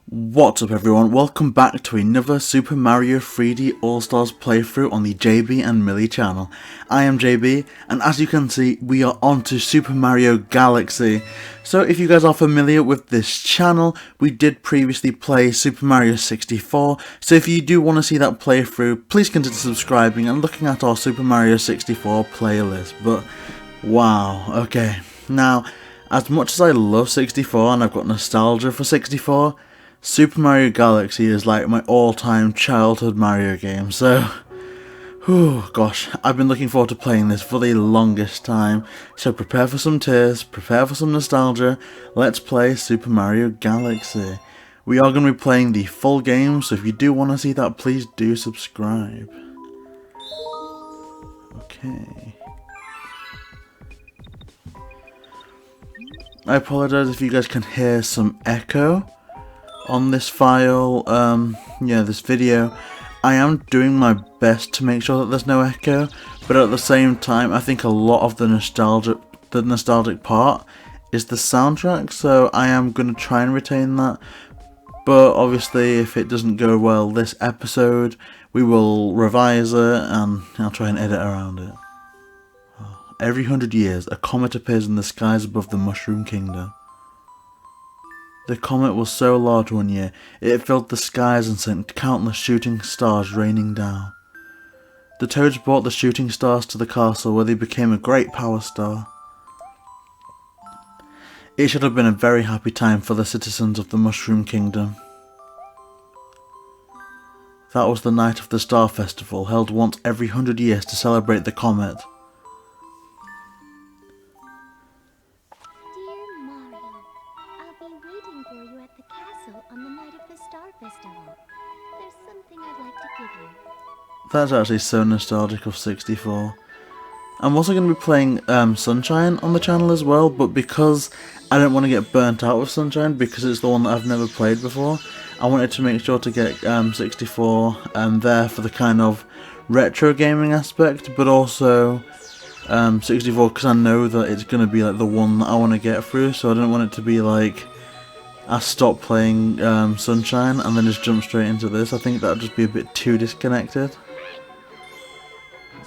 What's up everyone, welcome back to another Super Mario 3D All-Stars playthrough on the JayBee and Millie channel. I am JayBee, and as you can see, we are on to Super Mario Galaxy. So if you guys are familiar with this channel, we did previously play Super Mario 64, so if you do want to see that playthrough, please consider subscribing and looking at our Super Mario 64 playlist. But wow, okay, now as much as I love 64 and I've got nostalgia for 64, Super Mario Galaxy is like my all-time childhood Mario game, so gosh, I've been looking forward to playing this for the longest time, so prepare for some tears, prepare for some nostalgia, let's play Super Mario Galaxy. We are going to be playing the full game, so if you do want to see that, please do subscribe. Okay. I apologise if you guys can hear some echo on this file, this video. I am doing my best to make sure that there's no echo, but at the same time I think a lot of the nostalgic part is the soundtrack, so I am going to try and retain that, but obviously if it doesn't go well this episode, we will revise it and I'll try and edit around it. Every 100 years, a comet appears in the skies above the Mushroom Kingdom. The comet was so large one year, it filled the skies and sent countless shooting stars raining down. The Toads brought the shooting stars to the castle where they became a great power star. It should have been a very happy time for the citizens of the Mushroom Kingdom. That was the night of the Star Festival, held once every 100 years to celebrate the comet. That's actually so nostalgic of 64. I'm also going to be playing Sunshine on the channel as well, but because I don't want to get burnt out with Sunshine, because it's the one that I've never played before, I wanted to make sure to get 64 there for the kind of retro gaming aspect, but also 64 because I know that it's going to be like the one that I want to get through, so I don't want it to be like I stop playing Sunshine and then just jump straight into this. I think that would just be a bit too disconnected.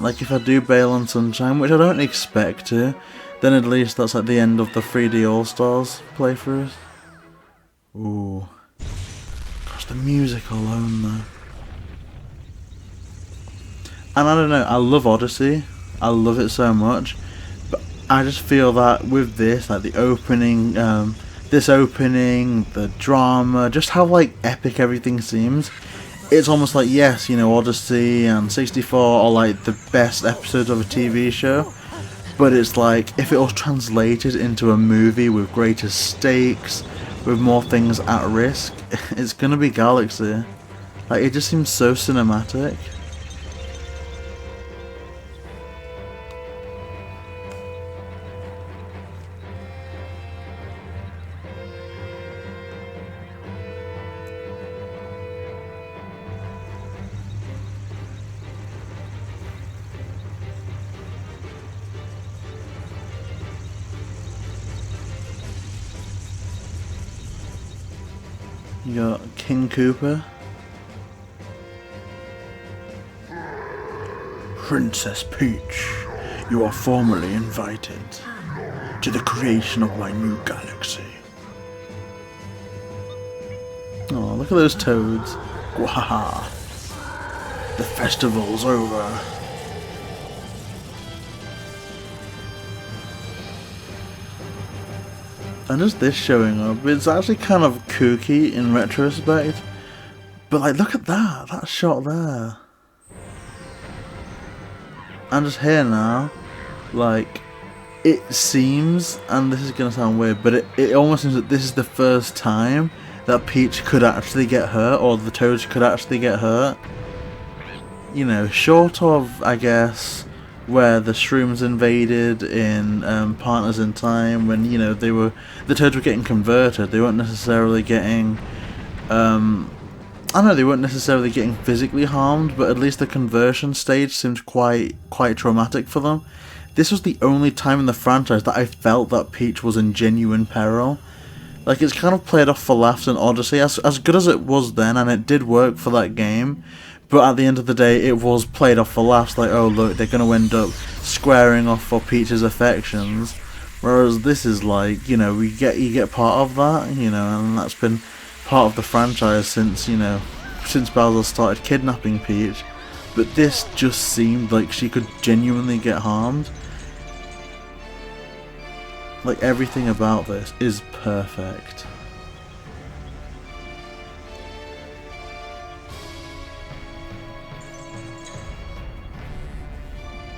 Like if I do bail on Sunshine, which I don't expect to, then at least that's like the end of the 3D All-Stars playthroughs. Ooh. Gosh, the music alone though. And I don't know, I love Odyssey. I love it so much. But I just feel that with this, like the opening, the drama, just how like epic everything seems. It's almost like, yes, you know, Odyssey and 64 are like the best episodes of a TV show, but it's like, if it was translated into a movie with greater stakes, with more things at risk, it's gonna be Galaxy. Like, it just seems so cinematic. You got King Koopa. Princess Peach, you are formally invited to the creation of my new galaxy. Oh, look at those toads. Wahaha. The festival's over. And just this showing up, it's actually kind of kooky in retrospect, but like look at that shot there. And just here now, like, it seems, and this is going to sound weird, but it almost seems that this is the first time that Peach could actually get hurt, or the Toads could actually get hurt. You know, short of, I guess, where the Shrooms invaded in Partners in Time, when, you know, the Toads were getting converted. They weren't necessarily getting, I don't know, they weren't necessarily getting physically harmed, but at least the conversion stage seemed quite traumatic for them. This was the only time in the franchise that I felt that Peach was in genuine peril. Like, it's kind of played off for laughs in Odyssey, as good as it was then, and it did work for that game, but at the end of the day, it was played off for laughs, like, oh look, they're going to end up squaring off for Peach's affections, whereas this is like, you know, you get part of that, you know, and that's been part of the franchise since, you know, since Bowser started kidnapping Peach, but this just seemed like she could genuinely get harmed. Like, everything about this is perfect.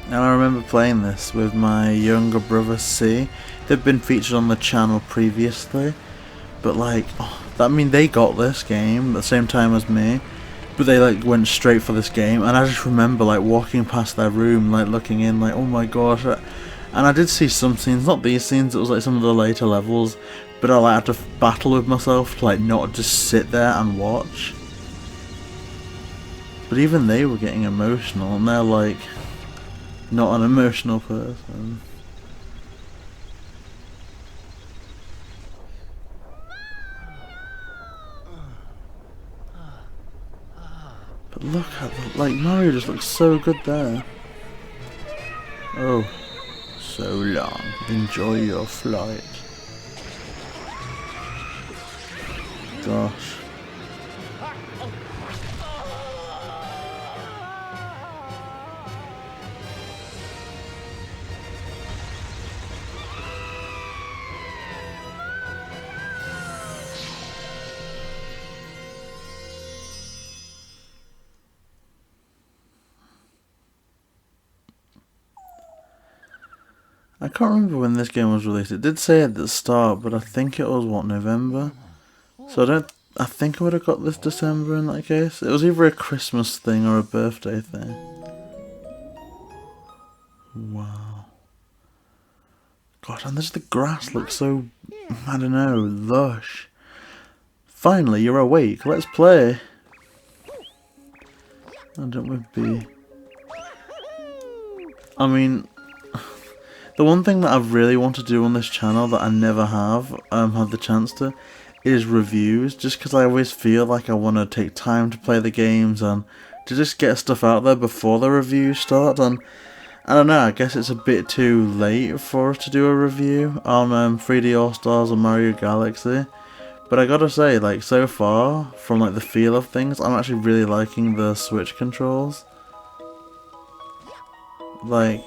And I remember playing this with my younger brother C. They've been featured on the channel previously, but like, I mean, they got this game at the same time as me, but they like went straight for this game, and I just remember like walking past their room, like looking in, like, oh my gosh. And I did see some scenes, not these scenes, it was like some of the later levels, but I like had to battle with myself to like not just sit there and watch. But even they were getting emotional, and they're like not an emotional person. But look at like Mario just looks so good there. Oh. So long. Enjoy your flight. Gosh. I can't remember when this game was released. It did say at the start, but I think it was, what, November? So I think I would have got this December in that case. It was either a Christmas thing or a birthday thing. Wow. God, and the grass looks so, I don't know, lush. Finally, you're awake. Let's play. Why don't we be? I mean, the one thing that I really want to do on this channel that I never have had the chance to is reviews, just because I always feel like I want to take time to play the games and to just get stuff out there before the reviews start. And I don't know, I guess it's a bit too late for us to do a review on 3D All-Stars and Mario Galaxy, but I gotta say, like, so far, from like the feel of things, I'm actually really liking the Switch controls. Like,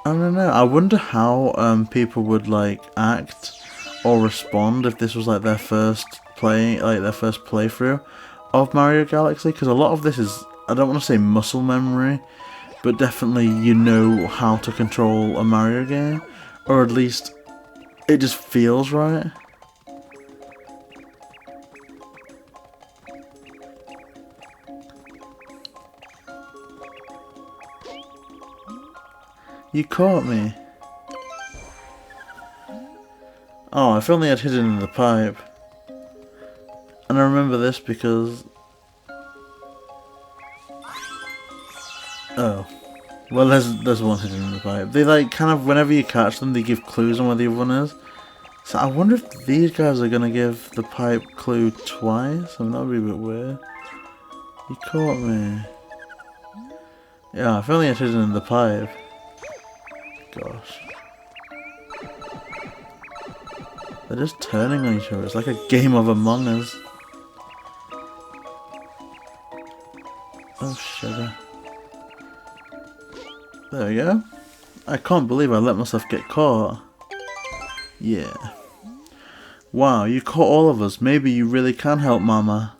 I don't know, I wonder how people would like act or respond if this was like their first playthrough of Mario Galaxy, because a lot of this is, I don't want to say muscle memory, but definitely you know how to control a Mario game, or at least it just feels right. You caught me. Oh, if only I'd hidden in the pipe. And I remember this because... Oh. Well, there's one hidden in the pipe. They like, kind of, whenever you catch them, they give clues on where the other one is. So I wonder if these guys are gonna give the pipe clue twice? I mean, that would be a bit weird. You caught me. Yeah, if only I'd hidden in the pipe. Gosh. They're just turning on each other. It's like a game of Among Us. Oh, sugar. There we go. I can't believe I let myself get caught. Yeah. Wow, you caught all of us. Maybe you really can help Mama.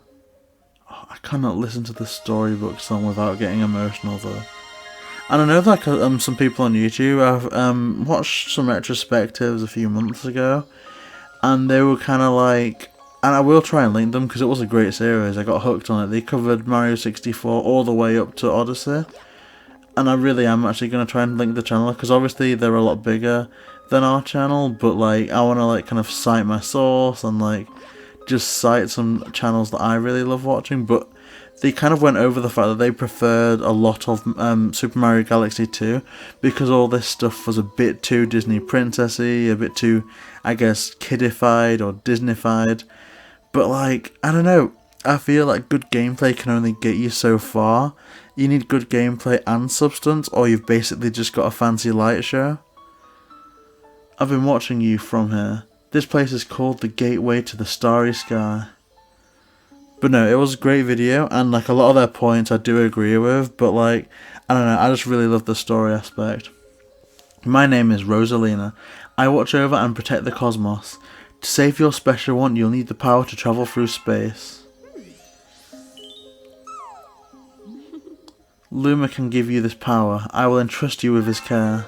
Oh, I cannot listen to the storybook song without getting emotional though. And I know that some people on YouTube, I've watched some retrospectives a few months ago, and they were kind of like, and I will try and link them because it was a great series, I got hooked on it. They covered Mario 64 all the way up to Odyssey, and I really am actually going to try and link the channel, because obviously they're a lot bigger than our channel, but like, I want to like kind of cite my source and like just cite some channels that I really love watching. But they kind of went over the fact that they preferred a lot of Super Mario Galaxy 2 because all this stuff was a bit too Disney princessy, a bit too, I guess, kidified or Disneyfied. But like, I don't know, I feel like good gameplay can only get you so far. You need good gameplay and substance, or you've basically just got a fancy light show. I've been watching you from here. This place is called the Gateway to the Starry Sky. But no, it was a great video, and like a lot of their points I do agree with, but like, I don't know, I just really love the story aspect. My name is Rosalina. I watch over and protect the cosmos. To save your special one, you'll need the power to travel through space. Luma can give you this power. I will entrust you with his care.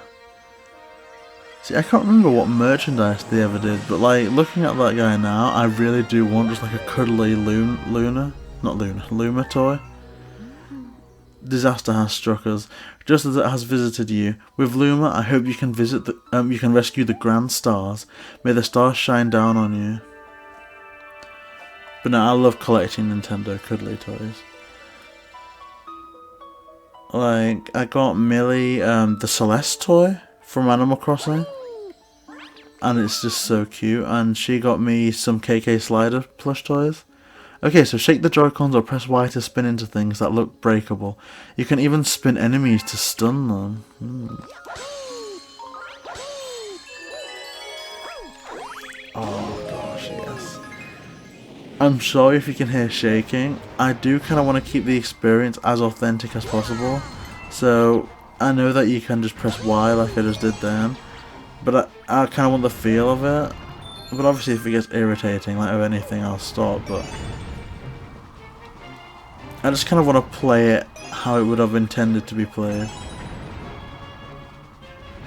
See, I can't remember what merchandise they ever did, but like, looking at that guy now, I really do want just like a cuddly Luma toy. Disaster has struck us, just as it has visited you. With Luma, I hope you can you can rescue the grand stars. May the stars shine down on you. But no, I love collecting Nintendo cuddly toys. Like, I got Millie the Celeste toy from Animal Crossing, and it's just so cute, and she got me some KK Slider plush toys. Okay, so shake the Joy-Cons or press Y to spin into things that look breakable. You can even spin enemies to stun them. Oh gosh, yes. I'm sorry if you can hear shaking. I do kind of want to keep the experience as authentic as possible, so I know that you can just press Y like I just did then, but I kind of want the feel of it. But obviously if it gets irritating, like with anything, I'll stop, but I just kind of want to play it how it would have intended to be played.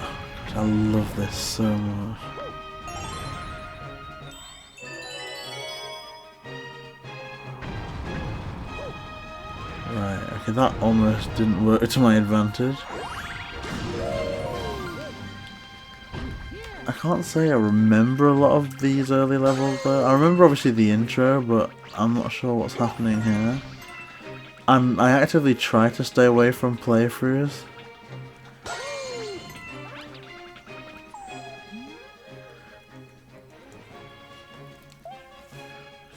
Oh, God, I love this so much. Right, okay, that almost didn't work to my advantage. I can't say I remember a lot of these early levels though. I remember obviously the intro, but I'm not sure what's happening here. I actively try to stay away from playthroughs.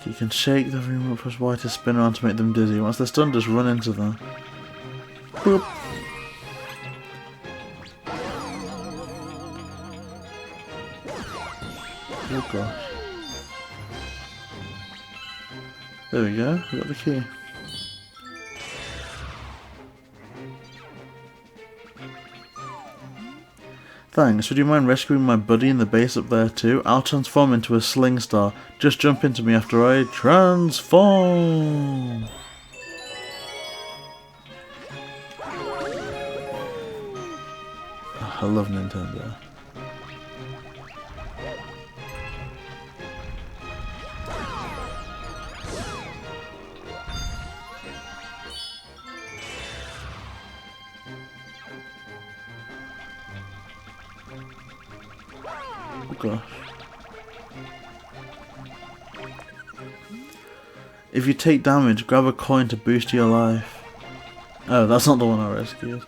You can shake the remote, press Y to spin around to make them dizzy. Once they're stunned, just run into them. Boop. Oh gosh. There we go, we got the key. Thanks, would you mind rescuing my buddy in the base up there too? I'll transform into a sling star. Just jump into me after I transform! Oh, I love Nintendo. Oh gosh. If you take damage, grab a coin to boost your life. Oh, that's not the one I rescued.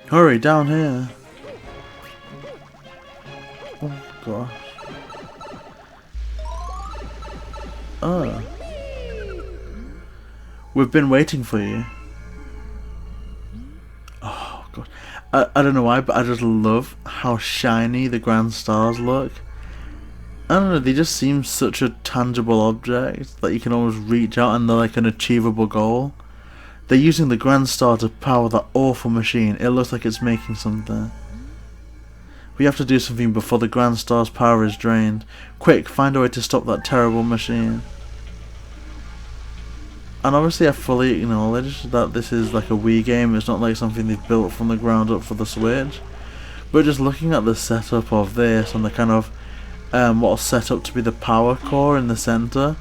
Hurry, down here. Oh gosh. Oh. We've been waiting for you. Oh god. I don't know why, but I just love how shiny the grand stars look. I don't know, they just seem such a tangible object that you can almost reach out and they're like an achievable goal. They're using the grand star to power that awful machine. It looks like it's making something. We have to do something before the grand star's power is drained. Quick, find a way to stop that terrible machine. And obviously I fully acknowledge that this is like a Wii game, it's not like something they've built from the ground up for the Switch. But just looking at the setup of this and the kind of what's set up to be the power core in the center,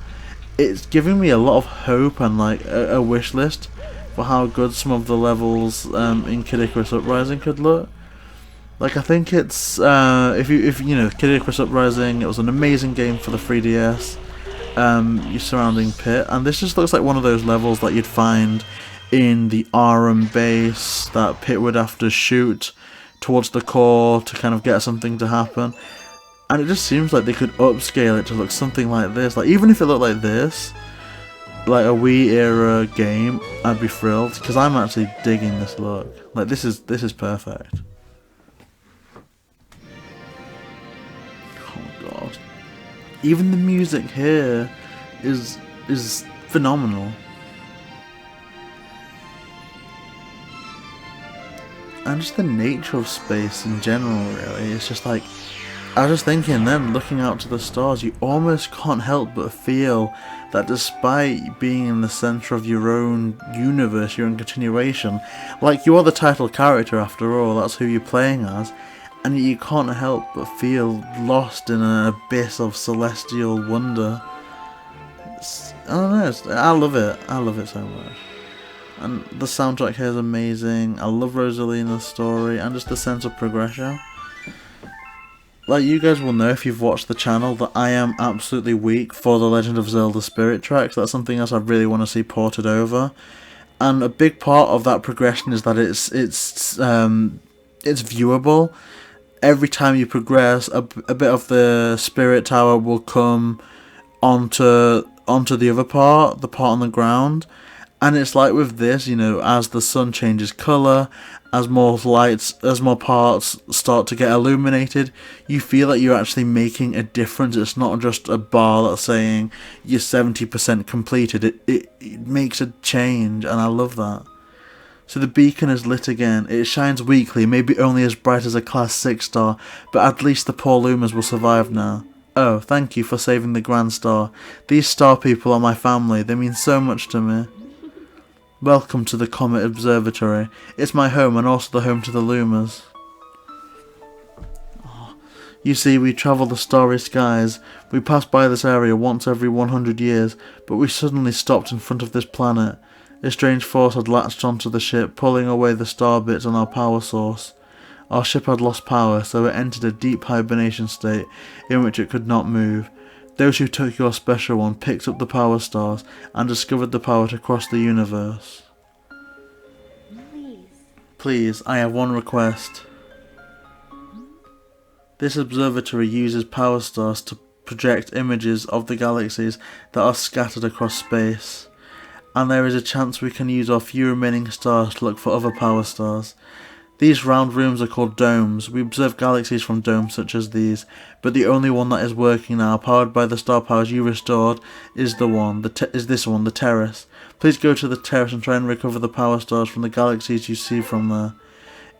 it's giving me a lot of hope and like a wish list for how good some of the levels in Kid Icarus Uprising could look. Like I think it's if you know Kid Icarus Uprising, it was an amazing game for the 3DS. your surrounding pit, and this just looks like one of those levels that you'd find in the Arum base that Pit would have to shoot towards the core to kind of get something to happen. And it just seems like they could upscale it to look something like this. Like, even if it looked like this, like a Wii era game, I'd be thrilled, because I'm actually digging this look. Like, this is perfect. Oh god. Even the music here is phenomenal. And just the nature of space in general, really. It's just like, I was just thinking then, looking out to the stars, you almost can't help but feel that despite being in the centre of your own universe, your own continuation, like, you are the title character after all, that's who you're playing as, and you can't help but feel lost in an abyss of celestial wonder. I don't know, I love it so much. And the soundtrack here is amazing. I love Rosalina's story and just the sense of progression. Like, you guys will know if you've watched the channel that I am absolutely weak for the Legend of Zelda Spirit tracks. That's something else I really want to see ported over. And a big part of that progression is that it's viewable. Every time you progress, a bit of the Spirit Tower will come onto the other part, the part on the ground. And it's like with this, you know, as the sun changes colour, as more parts start to get illuminated, you feel that you're actually making a difference. It's not just a bar that's saying you're 70% completed. It makes a change, and I love that. So the beacon is lit again. It shines weakly, maybe only as bright as a class 6 star, but at least the poor Lumas will survive now. Oh, thank you for saving the Grand Star. These star people are my family. They mean so much to me. Welcome to the Comet Observatory. It's my home and also the home to the Lumas. Oh, you see, we travel the starry skies. We pass by this area once every 100 years, but we suddenly stopped in front of this planet. A strange force had latched onto the ship, pulling away the star bits on our power source. Our ship had lost power, so it entered a deep hibernation state in which it could not move. Those who took your special one picked up the power stars and discovered the power to cross the universe. Please, I have one request. This observatory uses power stars to project images of the galaxies that are scattered across space. And there is a chance we can use our few remaining stars to look for other power stars. These round rooms are called domes. We observe galaxies from domes such as these, but the only one that is working now, powered by the star powers you restored, is this one, the Terrace. Please go to the Terrace and try and recover the power stars from the galaxies you see from there.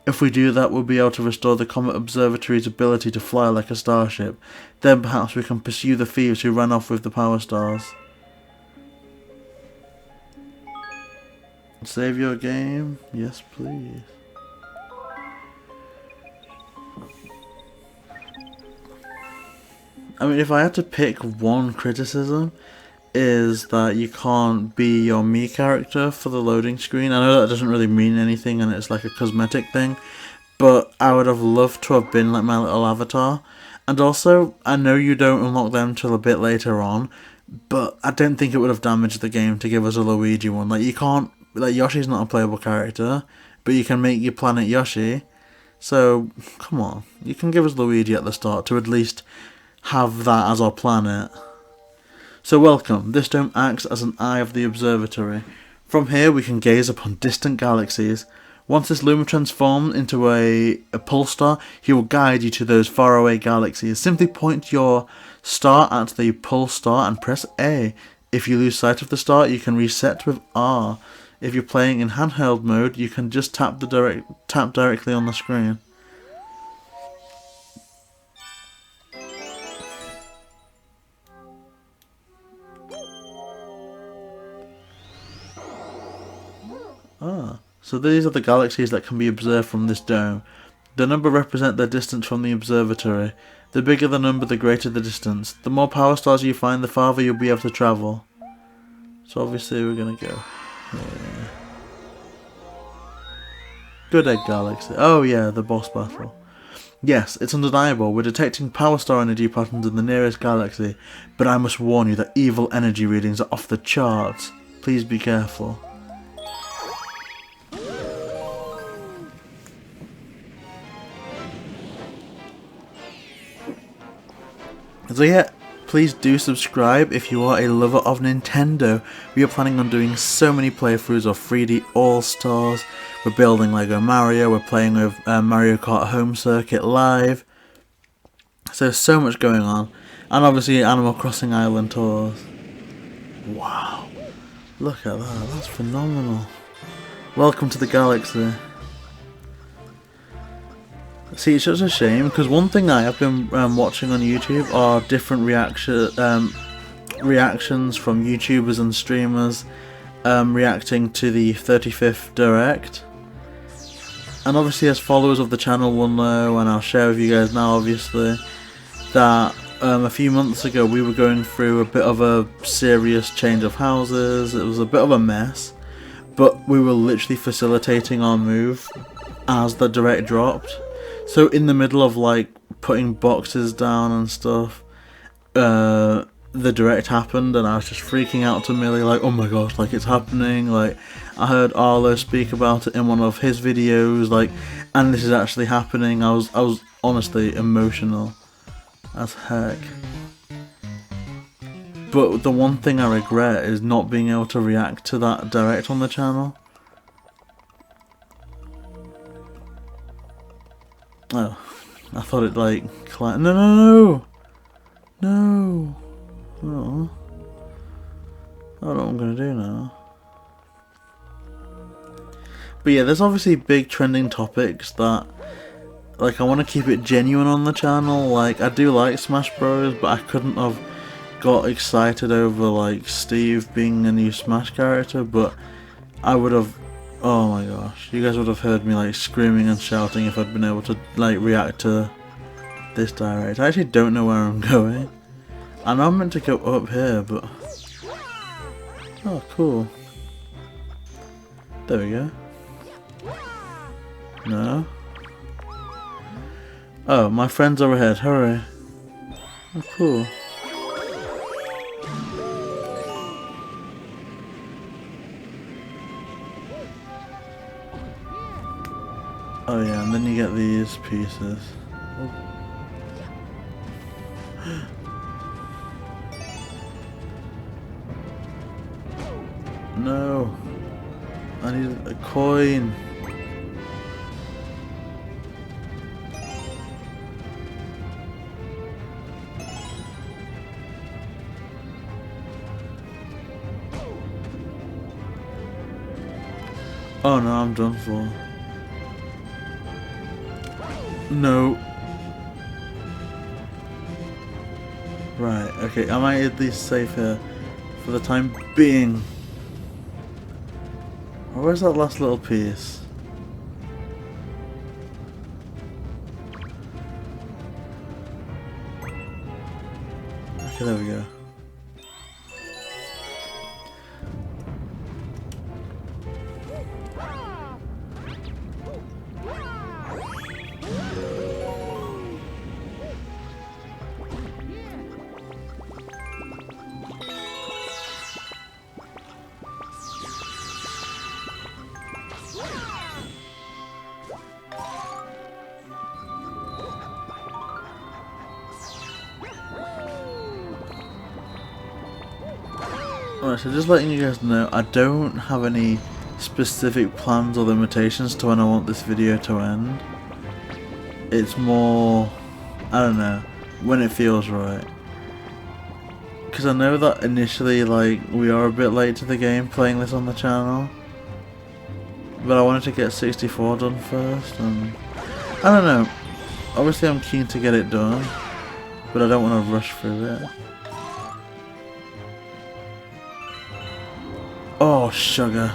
If we do that, we'll be able to restore the Comet Observatory's ability to fly like a starship. Then perhaps we can pursue the thieves who ran off with the power stars. Save your game? Yes, please. I mean, if I had to pick one criticism, is that you can't be your Mii character for the loading screen. I know that doesn't really mean anything and it's like a cosmetic thing, but I would have loved to have been like my little avatar. And also, I know you don't unlock them till a bit later on, but I don't think it would have damaged the game to give us a Luigi one. Like, you can't, like, Yoshi's not a playable character, but you can make your planet Yoshi. So, come on, you can give us Luigi at the start to at least have that as our planet. So welcome, this dome acts as an eye of the observatory. From here we can gaze upon distant galaxies. Once this Luma transforms into a pulse star, he will guide you to those faraway galaxies. Simply point your star at the pulse star and press A. If you lose sight of the star, you can reset with R. If you're playing in handheld mode, you can just tap directly on the screen. So these are the galaxies that can be observed from this dome. The number represents their distance from the observatory. The bigger the number, the greater the distance. The more power stars you find, the farther you'll be able to travel. So obviously we're gonna go here. Good Egg Galaxy. Oh yeah, the boss battle. Yes, it's undeniable, we're detecting power star energy patterns in the nearest galaxy, but I must warn you that evil energy readings are off the charts. Please be careful. So yeah, please do subscribe if you are a lover of Nintendo. We are planning on doing so many playthroughs of 3D All-Stars. We're building Lego Mario, we're playing with Mario Kart Home Circuit Live. So much going on. And obviously Animal Crossing Island Tours. Wow. Look at that, that's phenomenal. Welcome to the galaxy. See, it's just a shame, because one thing I have been watching on YouTube are different reactions from YouTubers and streamers reacting to the 35th Direct. And obviously as followers of the channel will know, and I'll share with you guys now obviously, that a few months ago we were going through a bit of a serious change of houses. It was a bit of a mess, but we were literally facilitating our move as the Direct dropped. So in the middle of like putting boxes down and stuff, the Direct happened, and I was just freaking out to Millie like, oh my gosh, like it's happening. Like I heard Arlo speak about it in one of his videos, like, and this is actually happening. I was honestly emotional as heck. But the one thing I regret is not being able to react to that Direct on the channel. Oh, I thought it like no. Oh, I don't know what I'm gonna do now. But yeah, there's obviously big trending topics that, like, I want to keep it genuine on the channel. Like, I do like Smash Bros, but I couldn't have got excited over like Steve being a new Smash character. But I would have. Oh my gosh, you guys would have heard me like screaming and shouting if I'd been able to like react to this Direct. I actually don't know where I'm going. I know I'm meant to go up here, but... Oh, cool. There we go. No. Oh, my friends are ahead, hurry. Oh, cool. Oh yeah, and then you get these pieces. Oh. No, I need a coin. Oh no, I'm done for. No. Right, okay, I might at least save here for the time being. Where's that last little piece? Okay, there we go. Alright, so just letting you guys know, I don't have any specific plans or limitations to when I want this video to end. It's more, I don't know, when it feels right. Because I know that initially, like, we are a bit late to the game playing this on the channel. But I wanted to get 64 done first, and I don't know. Obviously I'm keen to get it done, but I don't want to rush through it. Oh, sugar.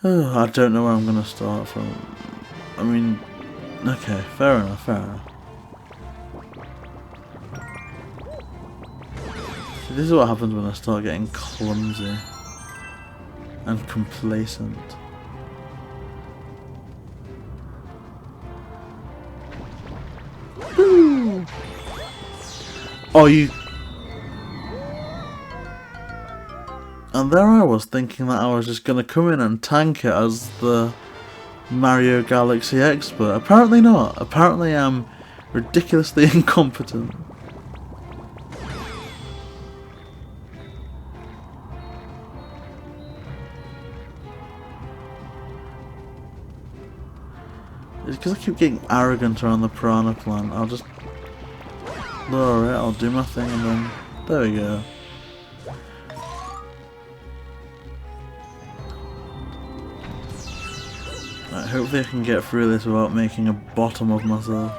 Oh, I don't know where I'm going to start from. I mean, okay, fair enough, fair enough. See, this is what happens when I start getting clumsy and complacent. Oh, you... And there I was thinking that I was just gonna come in and tank it as the Mario Galaxy expert. Apparently not. Apparently I'm ridiculously incompetent. It's because I keep getting arrogant around the piranha plant. I'll just lower it, I'll do my thing, and then there we go. Right, hopefully I can get through this without making a bottom of myself.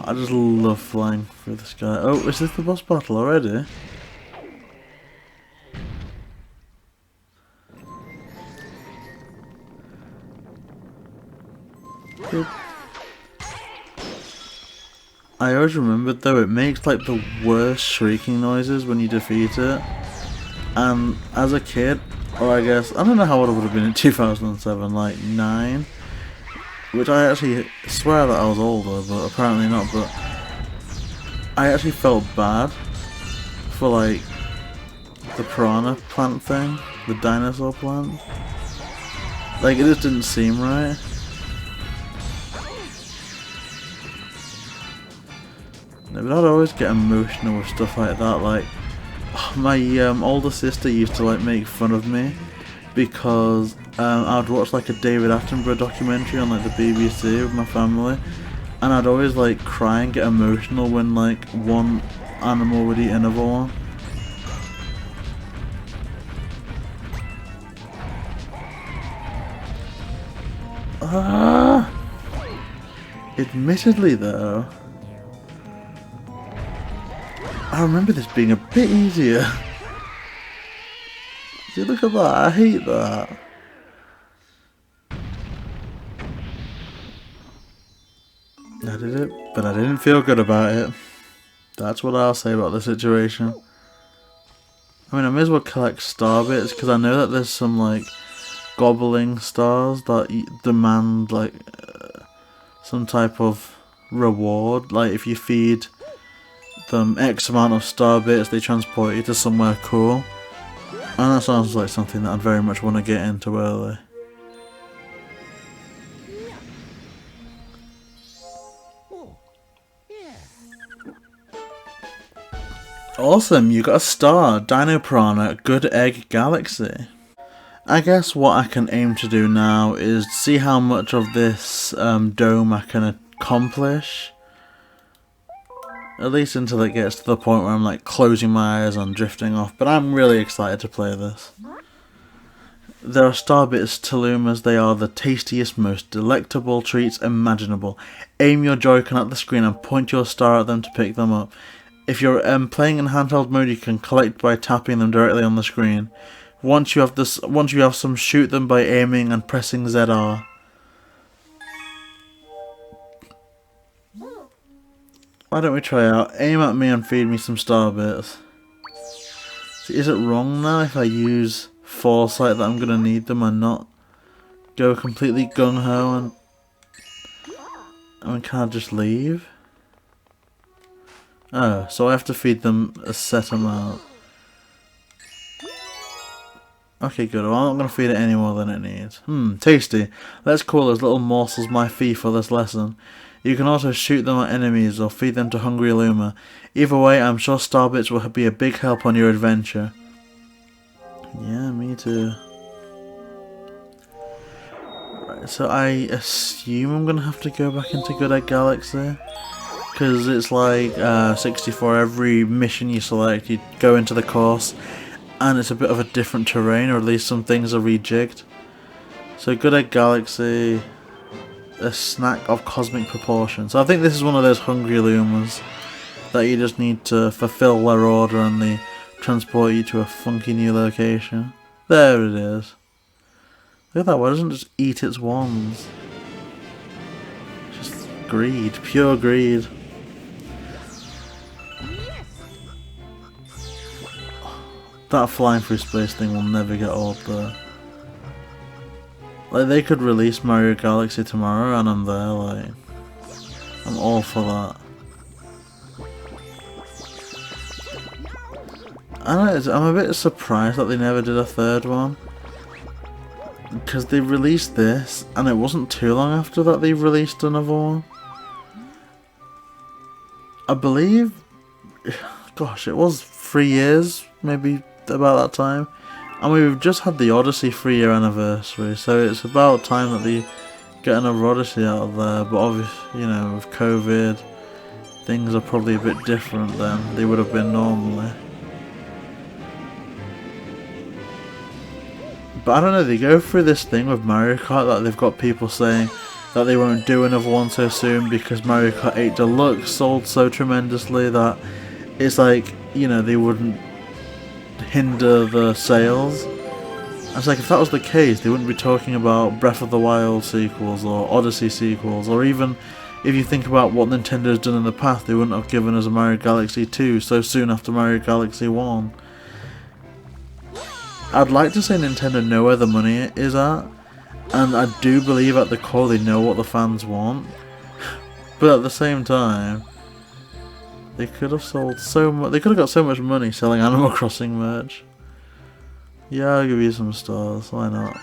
I just love flying through the sky. Oh, is this the boss battle already? Good. I always remembered though, it makes like the worst shrieking noises when you defeat it. And as a kid, or I guess, I don't know how old I would have been in 2007, like 9. Which I actually swear that I was older, but apparently not, but I actually felt bad for like the piranha plant thing, the dinosaur plant. Like it just didn't seem right. No, but I'd always get emotional with stuff like that, like my older sister used to like make fun of me because I'd watch like a David Attenborough documentary on like the BBC with my family, and I'd always like cry and get emotional when like one animal would eat another one. Admittedly though, I remember this being a bit easier. See, look at that, I hate that. I did it, but I didn't feel good about it. That's what I'll say about the situation. I mean, I may as well collect star bits, because I know that there's some, like, gobbling stars that demand, like, some type of reward. Like, if you feed them X amount of star bits, they transport you to somewhere cool. And that sounds like something that I'd very much want to get into early. Awesome, you got a star, Dino Piranha, Good Egg Galaxy. I guess what I can aim to do now is see how much of this dome I can accomplish. At least until it gets to the point where I'm like closing my eyes and drifting off, but I'm really excited to play this. There are star bits to loom as they are the tastiest, most delectable treats imaginable. Aim your Joy-Con at the screen and point your star at them to pick them up. If you're playing in handheld mode, you can collect by tapping them directly on the screen. Once you have some, shoot them by aiming and pressing ZR. Why don't we try out? Aim at me and feed me some star bits. See, is it wrong now if I use foresight that I'm gonna need them and not go completely gung ho and I mean, can I just leave? Oh, so I have to feed them a set amount. Okay, good. Well, I'm not going to feed it any more than it needs. Tasty. Let's call those little morsels my fee for this lesson. You can also shoot them at enemies or feed them to hungry Luma. Either way, I'm sure Starbits will be a big help on your adventure. Yeah, me too. Right, so I assume I'm going to have to go back into Good Egg Galaxy. Because it's like 64, every mission you select, you go into the course, and it's a bit of a different terrain, or at least some things are rejigged. So Good Egg Galaxy, a snack of cosmic proportions. So I think this is one of those hungry Lumas that you just need to fulfill their order and they transport you to a funky new location. There it is. Look at that, why doesn't it just eat its wands? Greed, pure greed. That flying through space thing will never get old though. Like, they could release Mario Galaxy tomorrow and I'm there, like, I'm all for that. I'm a bit surprised that they never did a third one. Because they released this, and it wasn't too long after that they released another one. I believe, gosh, it was 3 years, maybe about that time. And we've just had the Odyssey 3-year anniversary, so it's about time that they get another Odyssey out of there. But obviously, you know, with COVID, things are probably a bit different than they would have been normally. But I don't know, they go through this thing with Mario Kart that they've got people saying that they won't do another one so soon because Mario Kart 8 Deluxe sold so tremendously that it's like, you know, they wouldn't hinder the sales. And it's like, if that was the case, they wouldn't be talking about Breath of the Wild sequels or Odyssey sequels, or even if you think about what Nintendo's done in the past, they wouldn't have given us a Mario Galaxy 2 so soon after Mario Galaxy 1. I'd like to say Nintendo know where the money is at, and I do believe at the core they know what the fans want, but at the same time, they could have sold so much. They could have got so much money selling Animal Crossing merch. Yeah, I'll give you some stars. Why not?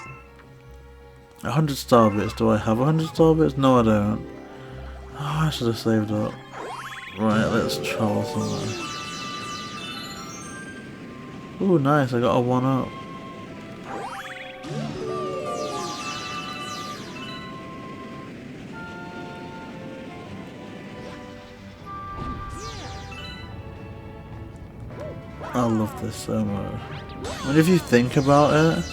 100 star bits. Do I have 100 star bits? No, I don't. Oh, I should have saved up. Right, let's travel somewhere. Ooh, nice, I got a 1-up. I love this so much. I mean, if you think about it,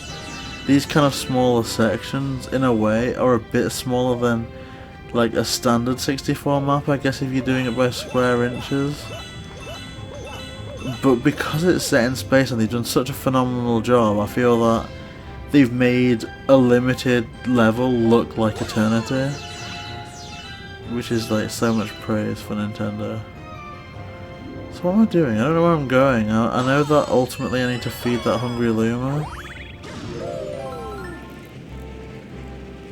these kind of smaller sections, in a way, are a bit smaller than like a standard 64 map, I guess, if you're doing it by square inches. But because it's set in space and they've done such a phenomenal job, I feel that they've made a limited level look like eternity, which is like so much praise for Nintendo. So what am I doing? I don't know where I'm going. I know that ultimately I need to feed that hungry Luma.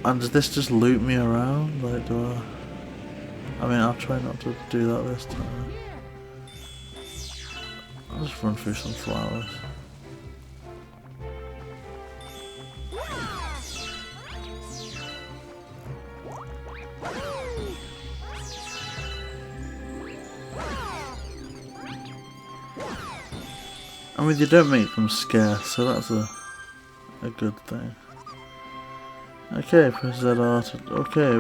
And does this just loop me around? Like, do I mean, I'll try not to do that this time. I'll just run through some flowers. I mean, you don't make them scarce, so that's a good thing. Okay, press ZR to... Okay,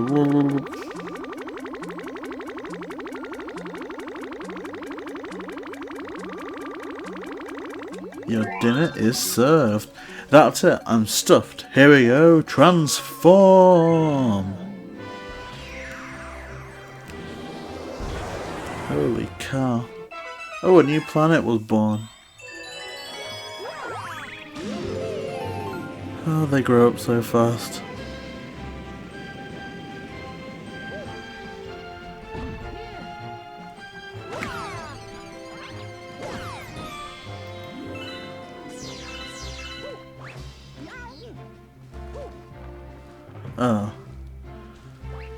your dinner is served. That's it, I'm stuffed. Here we go, transform! Holy cow. Oh, a new planet was born. Oh, they grow up so fast. Oh.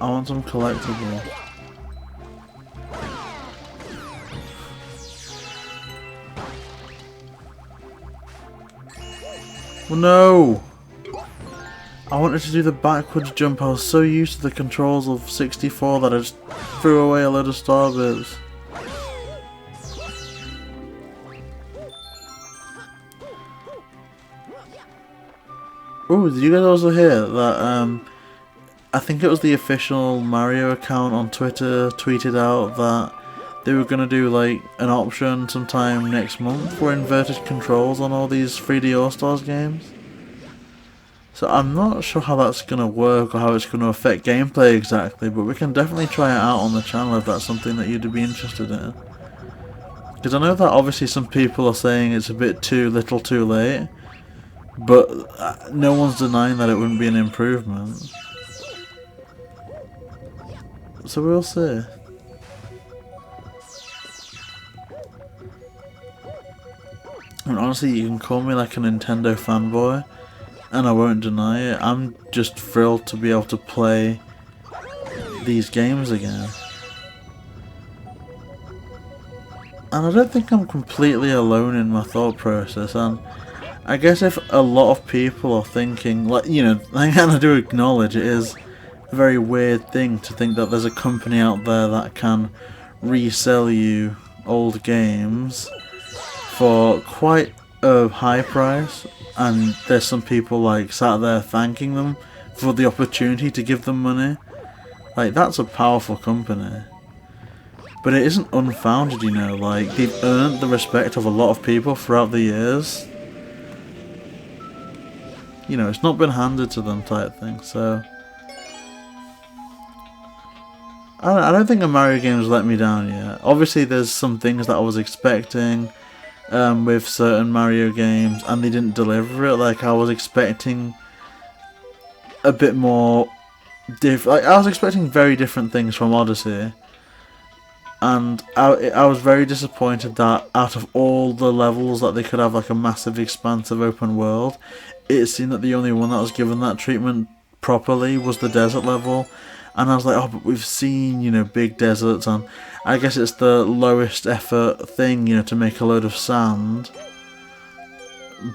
I want some collectible. Well, no! I wanted to do the backwards jump. I was so used to the controls of 64 that I just threw away a load of star bits. Oh, did you guys also hear that, I think it was the official Mario account on Twitter tweeted out that they were going to do like an option sometime next month for inverted controls on all these 3D All-Stars games? So I'm not sure how that's going to work or how it's going to affect gameplay exactly, but we can definitely try it out on the channel if that's something that you'd be interested in. Because I know that obviously some people are saying it's a bit too little too late, but no one's denying that it wouldn't be an improvement. So we'll see. And honestly, you can call me like a Nintendo fanboy, and I won't deny it. I'm just thrilled to be able to play these games again. And I don't think I'm completely alone in my thought process, and I guess if a lot of people are thinking, like, you know, and I do acknowledge it is a very weird thing to think that there's a company out there that can resell you old games for quite a high price, and there's some people like sat there thanking them for the opportunity to give them money. Like, that's a powerful company. But it isn't unfounded, you know, like, they've earned the respect of a lot of people throughout the years. You know, it's not been handed to them type thing, so... I don't think a Mario game has let me down yet. Obviously there's some things that I was expecting with certain Mario games, and they didn't deliver it. Like, I was expecting a bit more like, I was expecting very different things from Odyssey. And I was very disappointed that out of all the levels that they could have like a massive expansive open world, it seemed that the only one that was given that treatment properly was the desert level. And I was like, oh, but we've seen, you know, big deserts, and I guess it's the lowest effort thing, you know, to make a load of sand.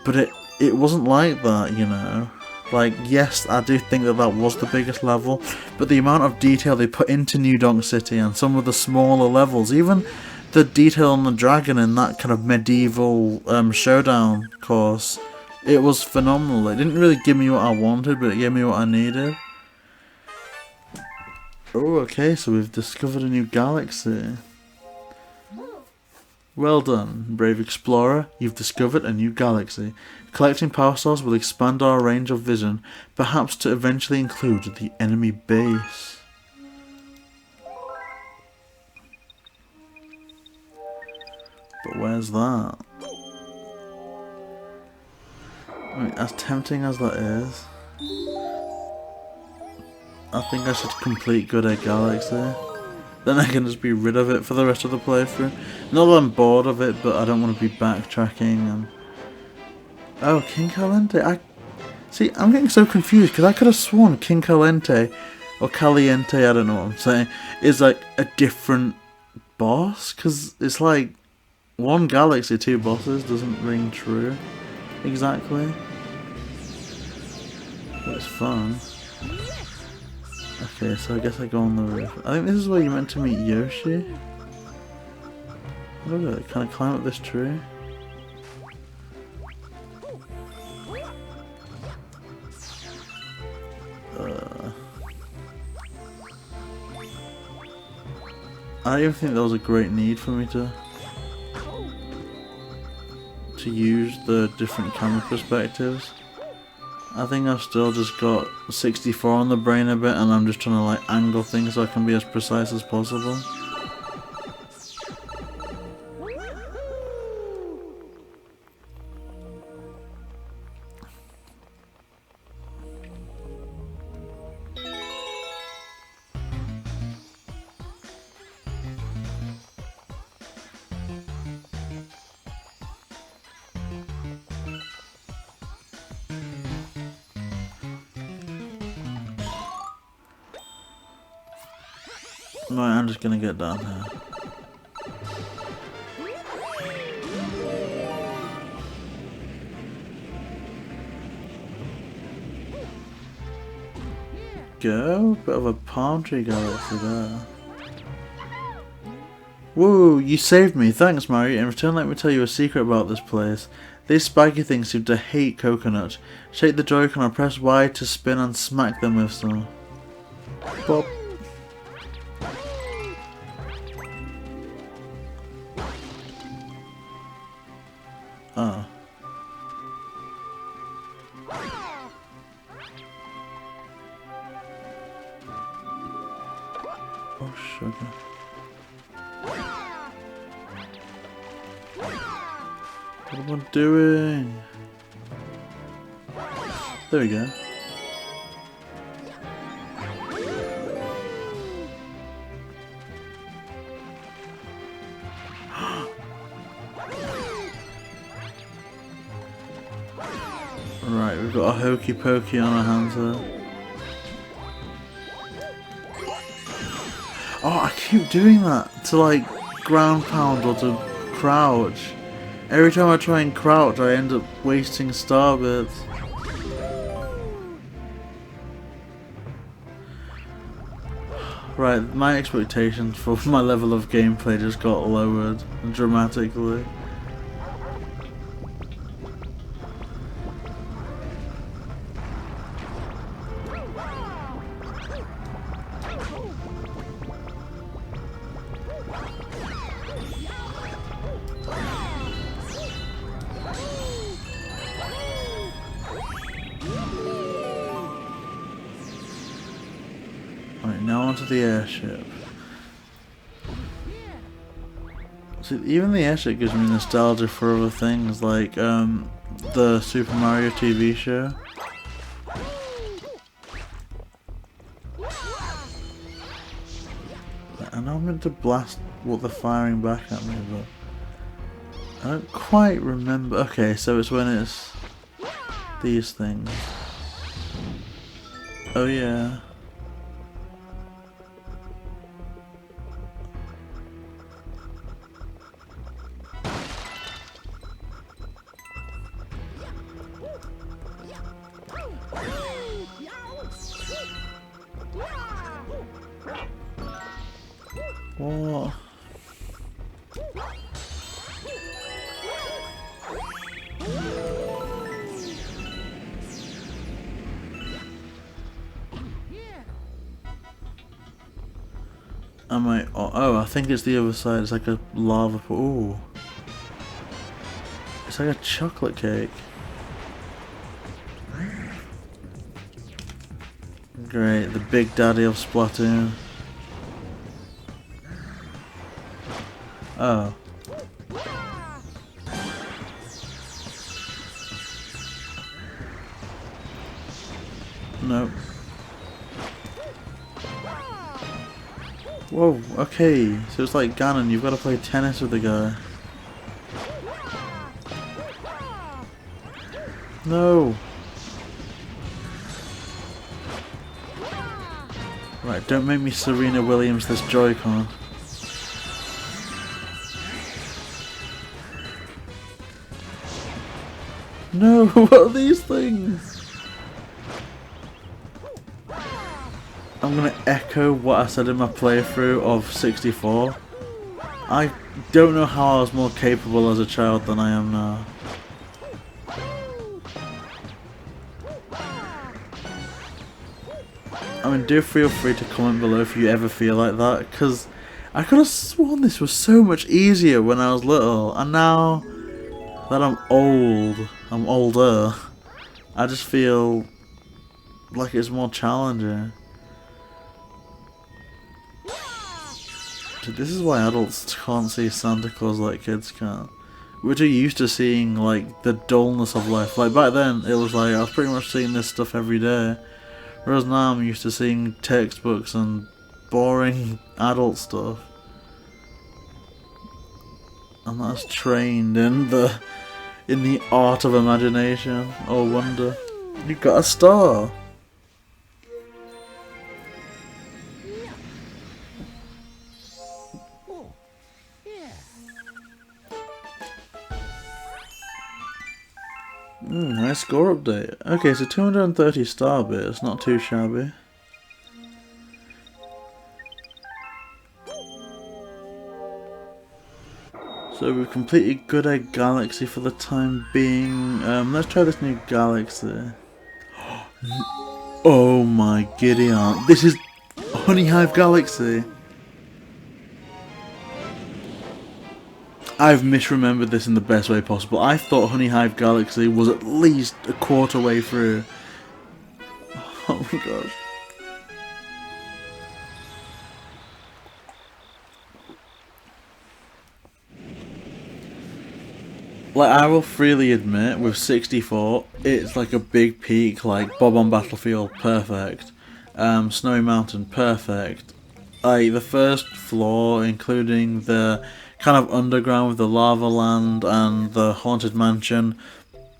But it wasn't like that, you know. Like, yes, I do think that that was the biggest level, but the amount of detail they put into New Donk City and some of the smaller levels, even the detail on the dragon in that kind of medieval showdown course, it was phenomenal. It didn't really give me what I wanted, but it gave me what I needed. Oh, okay, so we've discovered a new galaxy. Well done, brave explorer, you've discovered a new galaxy. Collecting power stars will expand our range of vision, perhaps to eventually include the enemy base. But where's that? I mean, as tempting as that is, I think I should complete Good Egg Galaxy. Then I can just be rid of it for the rest of the playthrough. Not that I'm bored of it, but I don't want to be backtracking and... Oh, King Caliente. See, I'm getting so confused because I could have sworn King Caliente, or Caliente, I don't know what I'm saying, is like a different boss. Because it's like one galaxy, two bosses doesn't ring true exactly. But it's fun. Okay, so I guess I go on the roof. I think this is where you're meant to meet Yoshi. What is it? Can I climb up this tree? I don't even think there was a great need for me to use the different camera perspectives. I think I've still just got 64 on the brain a bit, and I'm just trying to like angle things so I can be as precise as possible. Right, I'm just gonna get down here. Go, bit of a palm tree galaxy there. Whoa, you saved me, thanks Mario. In return, let me tell you a secret about this place. These spiky things seem to hate coconut. Shake the Joy-Con or press Y to spin and smack them with some. Bop. Oh. Oh, sugar. What am I doing? There we go. Right, we've got a hokey pokey on our hands here. Oh, I keep doing that to like ground pound or to crouch. Every time I try and crouch, I end up wasting star bits. Right, my expectations for my level of gameplay just got lowered dramatically. Right, now onto the airship. See, even the airship gives me nostalgia for other things, like the Super Mario TV show. I know I'm meant to blast what they're firing back at me, but I don't quite remember. Okay, so it's when it's these things. Oh yeah. What? I might. Oh, I think it's the other side. It's like a lava pool. Ooh. It's like a chocolate cake. Great, the big daddy of Splatoon. Oh. Nope. Whoa, okay. So it's like Ganon, you've got to play tennis with the guy. No. Right, don't make me Serena Williams this Joy-Con. No, what are these things? I'm gonna echo what I said in my playthrough of 64. I don't know how I was more capable as a child than I am now. I mean, do feel free to comment below if you ever feel like that, because I could have sworn this was so much easier when I was little, and now that I'm older, I just feel like it's more challenging. This is why adults can't see Santa Claus like kids can. We're too used to seeing like the dullness of life. Like back then, it was like I was pretty much seeing this stuff every day. Whereas now I'm used to seeing textbooks and boring adult stuff. And that's trained in the art of imagination or wonder. You got a star. Nice score update. Okay, so 230 star bits, not too shabby. So we've completed Good Egg Galaxy for the time being. Let's try this new galaxy. Oh my giddy aunt. This is Honeyhive Galaxy. I've misremembered this in the best way possible. I thought Honeyhive Galaxy was at least a quarter way through. Oh my gosh. Like, I will freely admit, with 64, it's like a big peak, like Bob on Battlefield, perfect. Snowy Mountain, perfect. Like, the first floor, including the kind of underground with the lava land and the haunted mansion,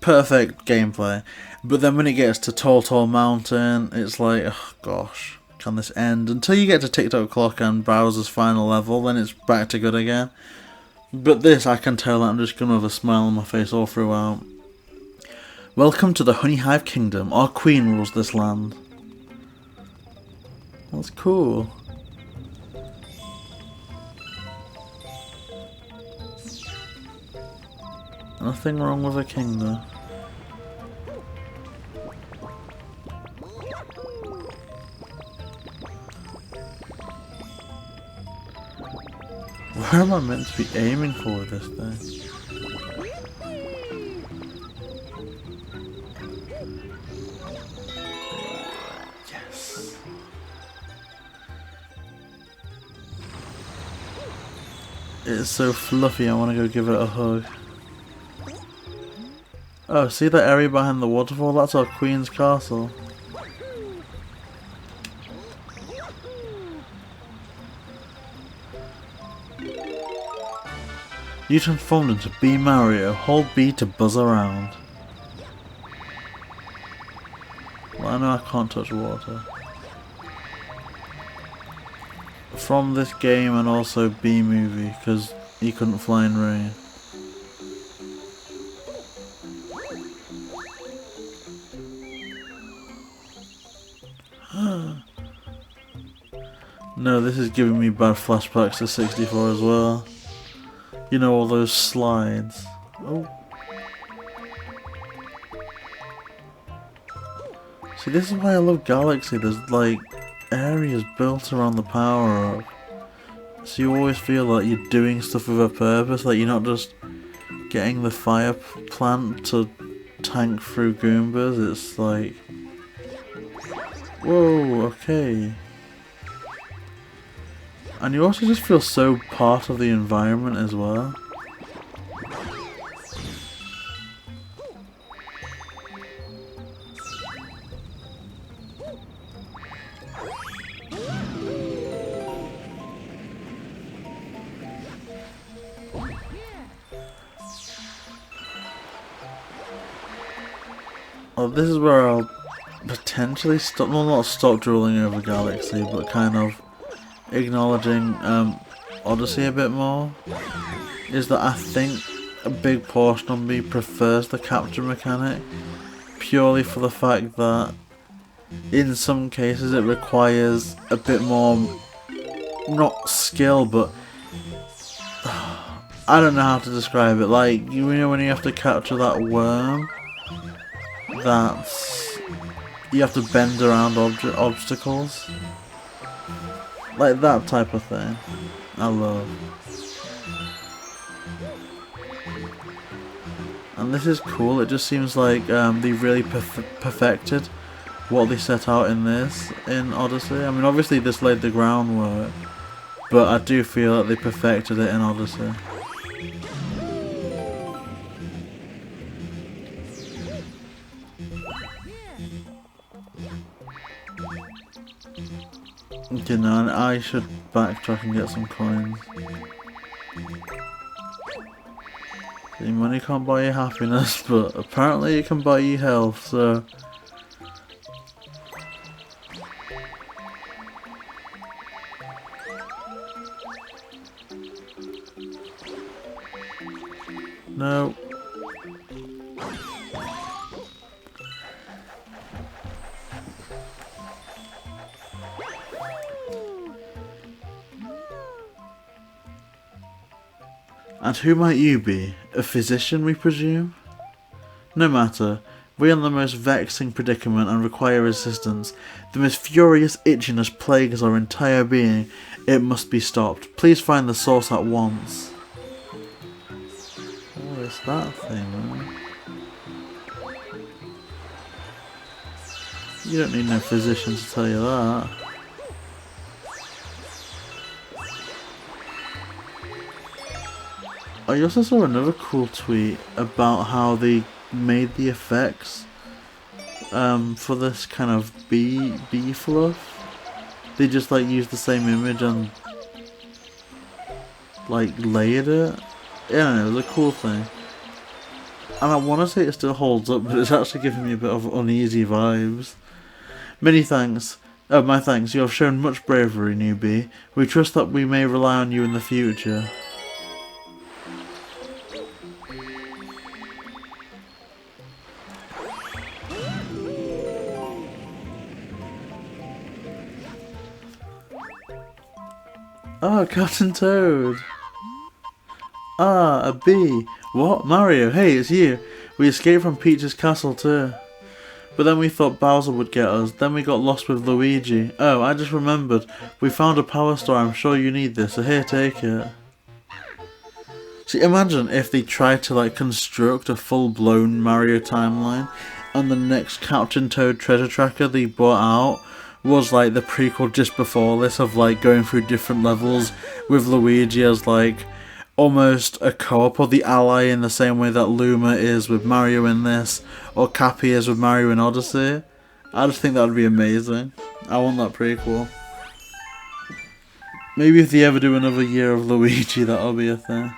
perfect gameplay. But then when it gets to Tall Mountain, it's like, oh gosh, can this end? Until you get to TikTok Clock and Bowser's final level, then it's back to good again. But this, I can tell that I'm just gonna have a smile on my face all throughout. Welcome to the Honeyhive Kingdom. Our queen rules this land. That's cool. Nothing wrong with a king though. Where am I meant to be aiming for with this thing? Yes. It's so fluffy, I want to go give it a hug. Oh, see that area behind the waterfall? That's our queen's castle. You transformed into B Mario. Hold B to buzz around. Well, I know I can't touch water. From this game and also B movie, because he couldn't fly in rain. No, this is giving me bad flashbacks to 64 as well. You know, all those slides. Oh. See, this is why I love Galaxy. There's like areas built around the power up. So you always feel like you're doing stuff with a purpose. Like you're not just getting the fire plant to tank through Goombas. It's like, whoa, okay. And you also just feel so part of the environment as well. Oh, this is where I'll potentially stop, well not stop drooling over Galaxy, but kind of acknowledging Odyssey a bit more, is that I think a big portion of me prefers the capture mechanic, purely for the fact that in some cases it requires a bit more, not skill, but I don't know how to describe it. Like, you know when you have to capture that worm, that's, you have to bend around obstacles. Like that type of thing, I love. And this is cool, it just seems like they really perfected what they set out in this, in Odyssey. I mean obviously this laid the groundwork, but I do feel that they perfected it in Odyssey. You know, I should backtrack and get some coins. See, money can't buy you happiness, but apparently it can buy you health, so... No. And who might you be? A physician, we presume? No matter. We are in the most vexing predicament and require assistance. The most furious itchiness plagues our entire being. It must be stopped. Please find the source at once. What is that thing, man? You don't need no physician to tell you that. I also saw another cool tweet about how they made the effects for this kind of bee fluff. They just like used the same image and like layered it. Yeah, I don't know, it was a cool thing. And I want to say it still holds up, but it's actually giving me a bit of uneasy vibes. Many thanks. Oh, my thanks. You have shown much bravery, newbie. We trust that we may rely on you in the future. Oh, Captain Toad. Ah, a bee. What? Mario, hey, it's you. We escaped from Peach's castle too. But then we thought Bowser would get us. Then we got lost with Luigi. Oh, I just remembered. We found a power star. I'm sure you need this. So here, take it. See, imagine if they tried to like construct a full-blown Mario timeline and the next Captain Toad treasure tracker they brought out was like the prequel just before this of like going through different levels with Luigi as like almost a co-op or the ally in the same way that Luma is with Mario in this or Cappy is with Mario in Odyssey. I just think that would be amazing. I want that prequel. Maybe if they ever do another year of Luigi, that'll be a thing.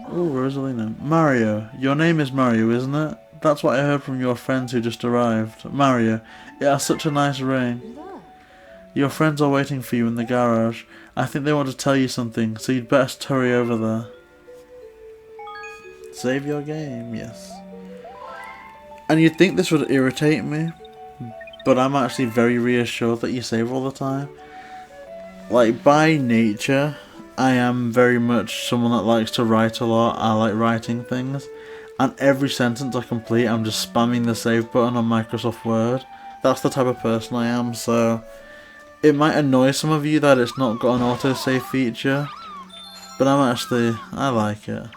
Oh, Rosalina. Mario. Your name is Mario, isn't it? That's what I heard from your friends who just arrived. Mario, it has such a nice ring. Your friends are waiting for you in the garage. I think they want to tell you something, so you'd best hurry over there. Save your game, yes. And you'd think this would irritate me, but I'm actually very reassured that you save all the time. Like, by nature, I am very much someone that likes to write a lot. I like writing things. And every sentence I complete, I'm just spamming the save button on Microsoft Word. That's the type of person I am, so it might annoy some of you that it's not got an autosave feature, but I like it.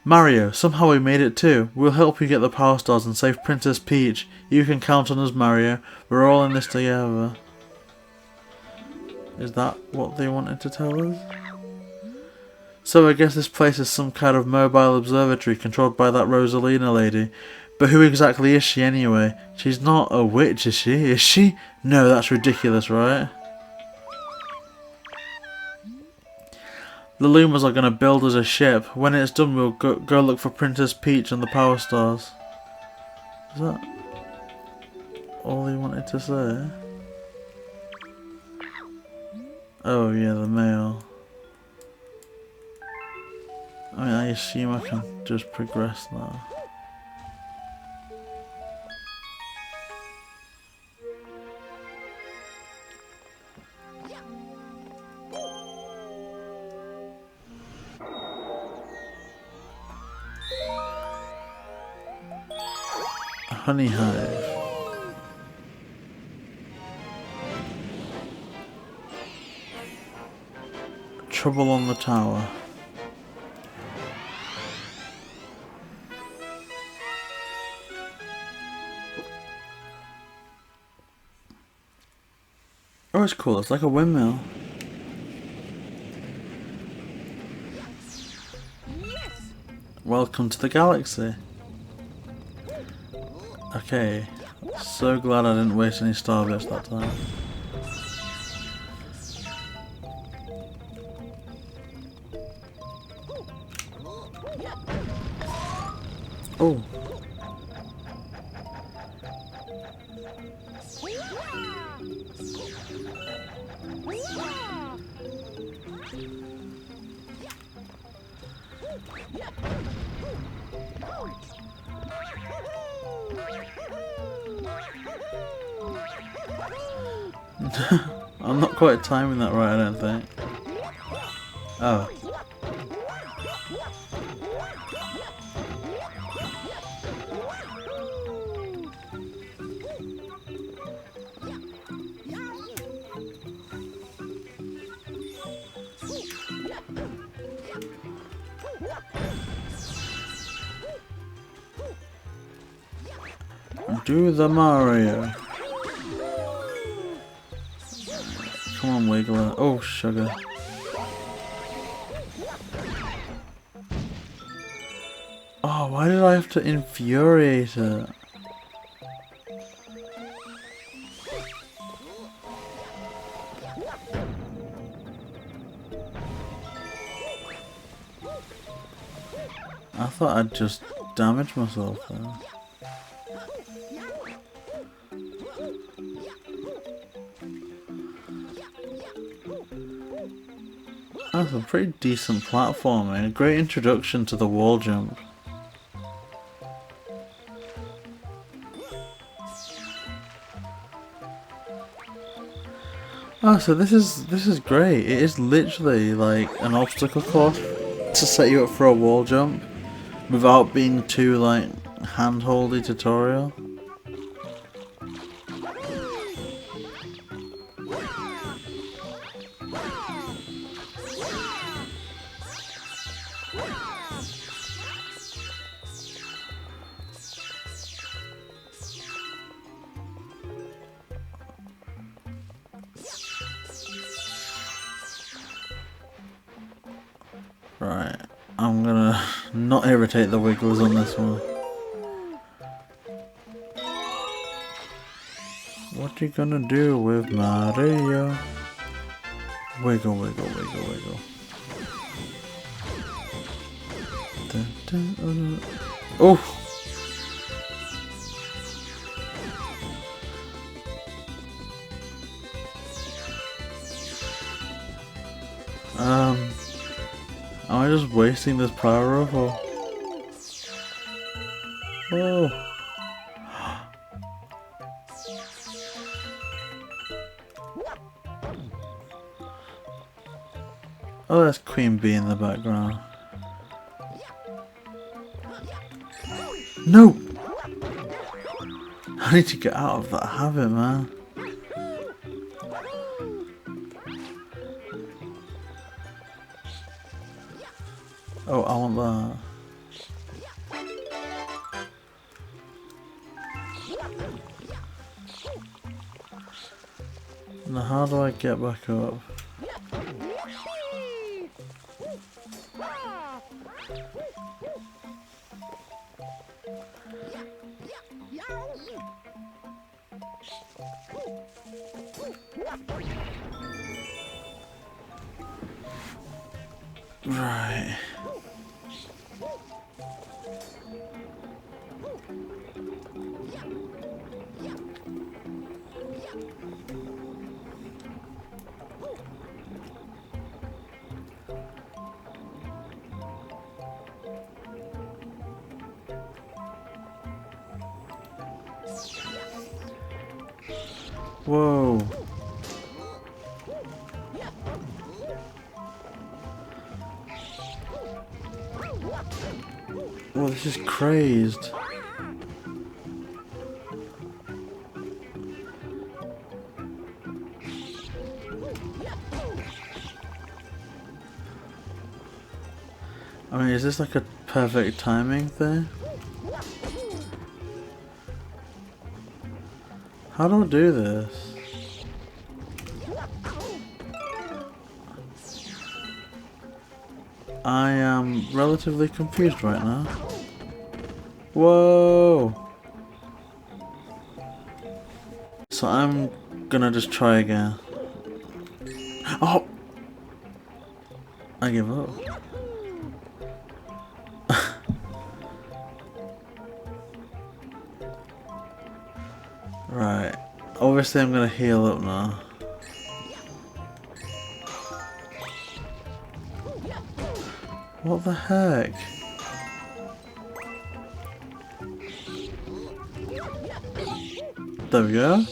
Mario, somehow we made it too. We'll help you get the Power Stars and save Princess Peach. You can count on us, Mario. We're all in this together. Is that what they wanted to tell us? So I guess this place is some kind of mobile observatory controlled by that Rosalina lady. But who exactly is she anyway? She's not a witch, is she? Is she? No, that's ridiculous, right? The Lumas are going to build us a ship. When it's done, we'll go look for Princess Peach and the Power Stars. Is that all he wanted to say? Oh yeah, the mail. I mean, I assume I can just progress now. A Honeyhive. Trouble on the tower. Oh, it's cool. It's like a windmill. Welcome to the galaxy. Okay. So glad I didn't waste any star bits that time. Oh. I'm not quite timing that right, I don't think. Oh. Do the Mario. Come on, Wiggler. Oh, sugar. Oh, why did I have to infuriate it? I thought I'd just damage myself there. That's a pretty decent platforming. A great introduction to the wall jump. Oh, so this is great. It is literally like an obstacle course to set you up for a wall jump without being too like hand-holdy tutorial. Right, I'm gonna not irritate the wigglers on this one. What you gonna do with Mario? Wiggle, wiggle, wiggle, wiggle. Dun, dun, oh! Am I just wasting this power up or? Whoa! Oh, there's Queen Bee in the background. No! I need to get out of that habit, man. Oh, I want that. Now how do I get back up? Right. Whoa. Well, this is crazed. I mean, is this like a perfect timing thing? How do I do this? I am relatively confused right now. Whoa! So I'm gonna just try again. Oh! I give up. Right. Obviously I'm gonna heal up now. What the heck? There we go.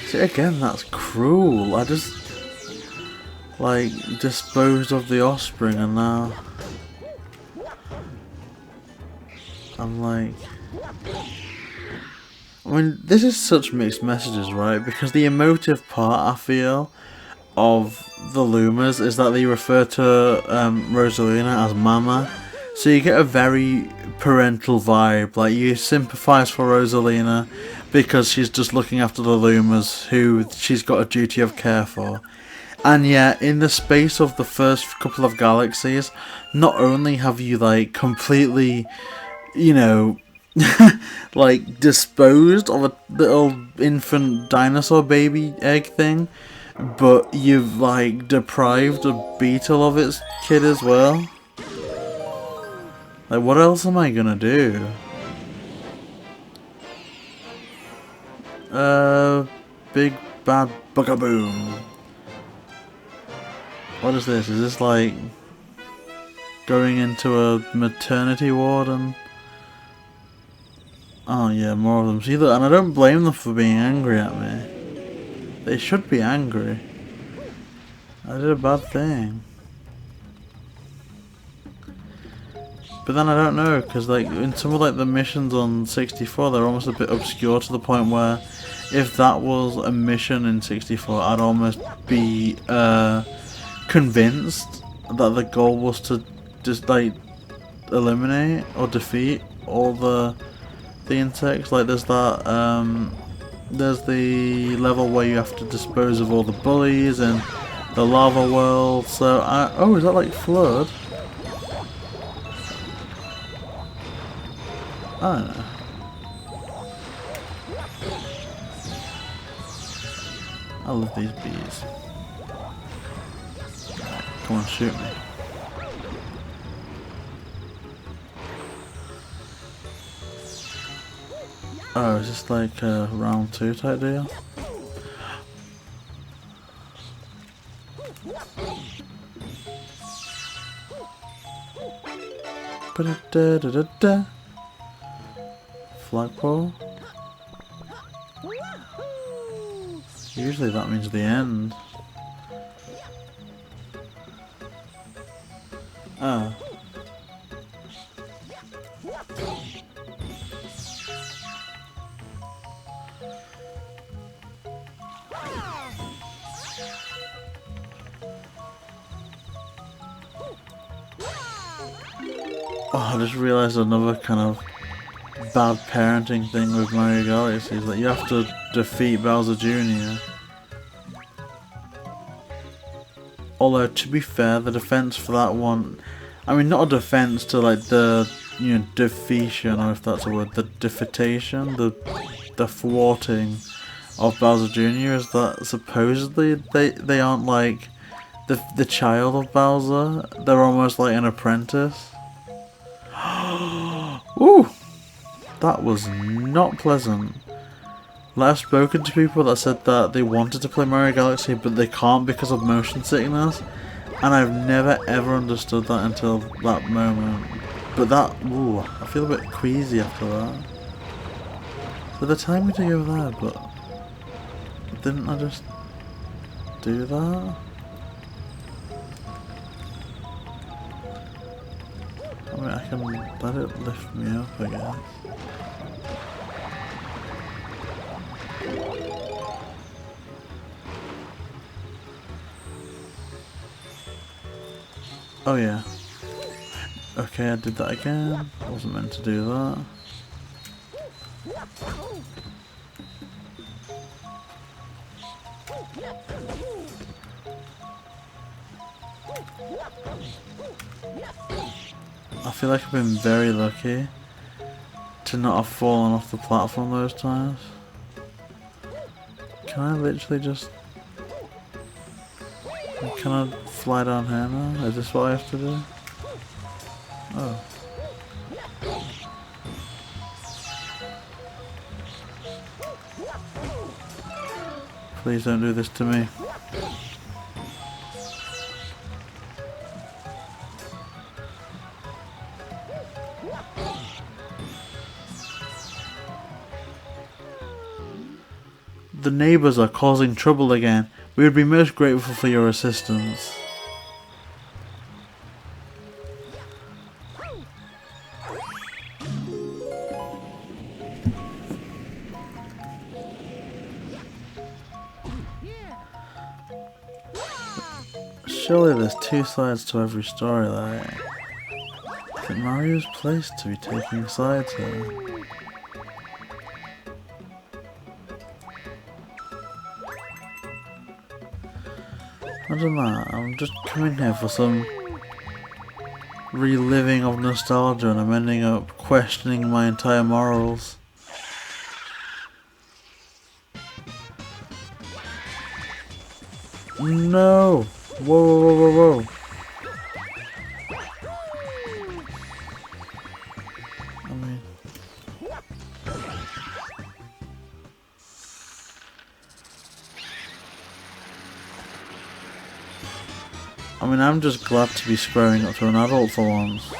See, again, that's cruel. I just like disposed of the offspring and now I'm like, I mean, this is such mixed messages, right? Because the emotive part, I feel, of the Lumas is that they refer to Rosalina as Mama. So you get a very parental vibe. Like, you sympathise for Rosalina because she's just looking after the Lumas, who she's got a duty of care for. And yet, in the space of the first couple of galaxies, not only have you, like, completely, you know, like disposed of a little infant dinosaur baby egg thing, but you've like deprived a beetle of its kid as well. Like, what else am I gonna do? Big bad bugaboo. What is this? Is this like going into a maternity ward and... Oh yeah, more of them. See, look, and I don't blame them for being angry at me. They should be angry. I did a bad thing. But then I don't know, because like in some of like the missions on 64, they're almost a bit obscure to the point where if that was a mission in 64, I'd almost be convinced that the goal was to just like eliminate or defeat all the insects. Like there's that there's the level where you have to dispose of all the bullies and the lava world. So oh, is that like Flood? I don't know. I love these bees. Come on, shoot me. Oh, is this like a round 2 type deal? Ba-da-da-da-da-da. Flagpole? Usually that means the end. Oh. Oh, I just realised another kind of bad parenting thing with Mario Galaxy is that you have to defeat Bowser Jr. Although, to be fair, the defense for that one, I mean, not a defense to like the, you know, defeation, or if that's a word, the defetation, the thwarting of Bowser Jr. is that supposedly they aren't like the child of Bowser, they're almost like an apprentice. Ooh, that was not pleasant. Like, I've spoken to people that said that they wanted to play Mario Galaxy but they can't because of motion sickness, and I've never ever understood that until that moment. But that, ooh, I feel a bit queasy after that. So they're telling me to go there, but didn't I just do that? I mean, I can let it lift me up, I guess. Oh yeah. Okay, I did that again. I wasn't meant to do that. I feel like I've been very lucky to not have fallen off the platform those times. Can I literally just... Can I fly down here now? Is this what I have to do? Oh. Please don't do this to me. The neighbours are causing trouble again. We would be most grateful for your assistance. Surely there's two sides to every story, like... I think Mario's place to be taking sides here. Imagine that, I'm just coming here for some reliving of nostalgia and I'm ending up questioning my entire morals. No! Whoa, whoa, whoa, whoa, whoa. I mean, I'm just glad to be squaring up to an adult for once.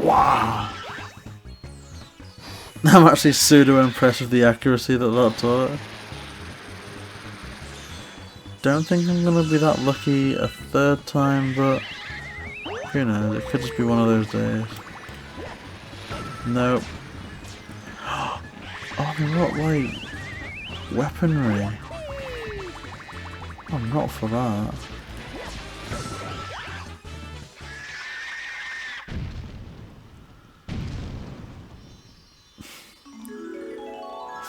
Wow! I'm actually pseudo impressed with the accuracy that took. Don't think I'm gonna be that lucky a third time, but who knows, it could just be one of those days. Nope. Oh, they got like weaponry. I'm not for that.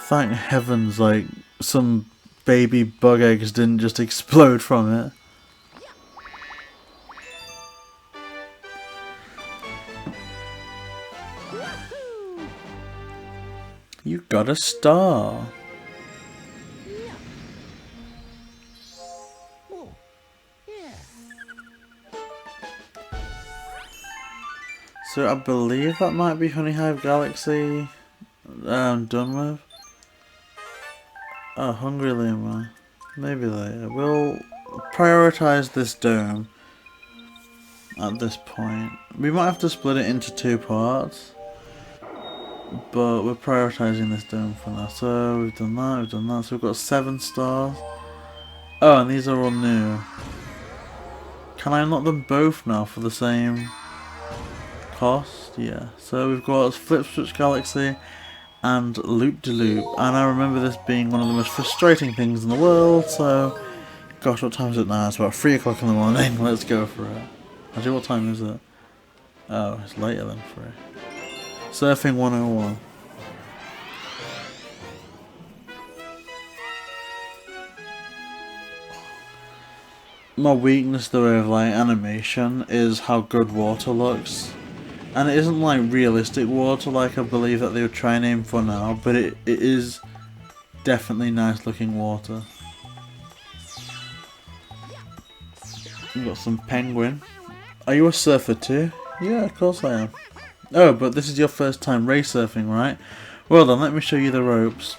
Thank heavens, like, some baby bug eggs didn't just explode from it. You got a star. So I believe that might be Honeyhive Galaxy done with. Oh, Hungry Lemur. Maybe later. We'll prioritise this dome at this point. We might have to split it into 2 parts, but we're prioritising this dome for now. So we've done that, so we've got 7 stars. Oh, and these are all new. Can I unlock them both now for the same cost? Yeah. So we've got FlipSwitch Galaxy and Loopdeeloop, and I remember this being one of the most frustrating things in the world, so gosh, what time is it now? It's about 3 o'clock in the morning. Let's go for it. Actually, what time is it? Oh, it's later than 3. Surfing 101. My weakness though of like animation is how good water looks. And it isn't like realistic water like I believe that they would try and aim for now, but it is definitely nice looking water. We've got some penguin. Are you a surfer too? Yeah, of course I am. Oh, but this is your first time race surfing, right? Well then, let me show you the ropes.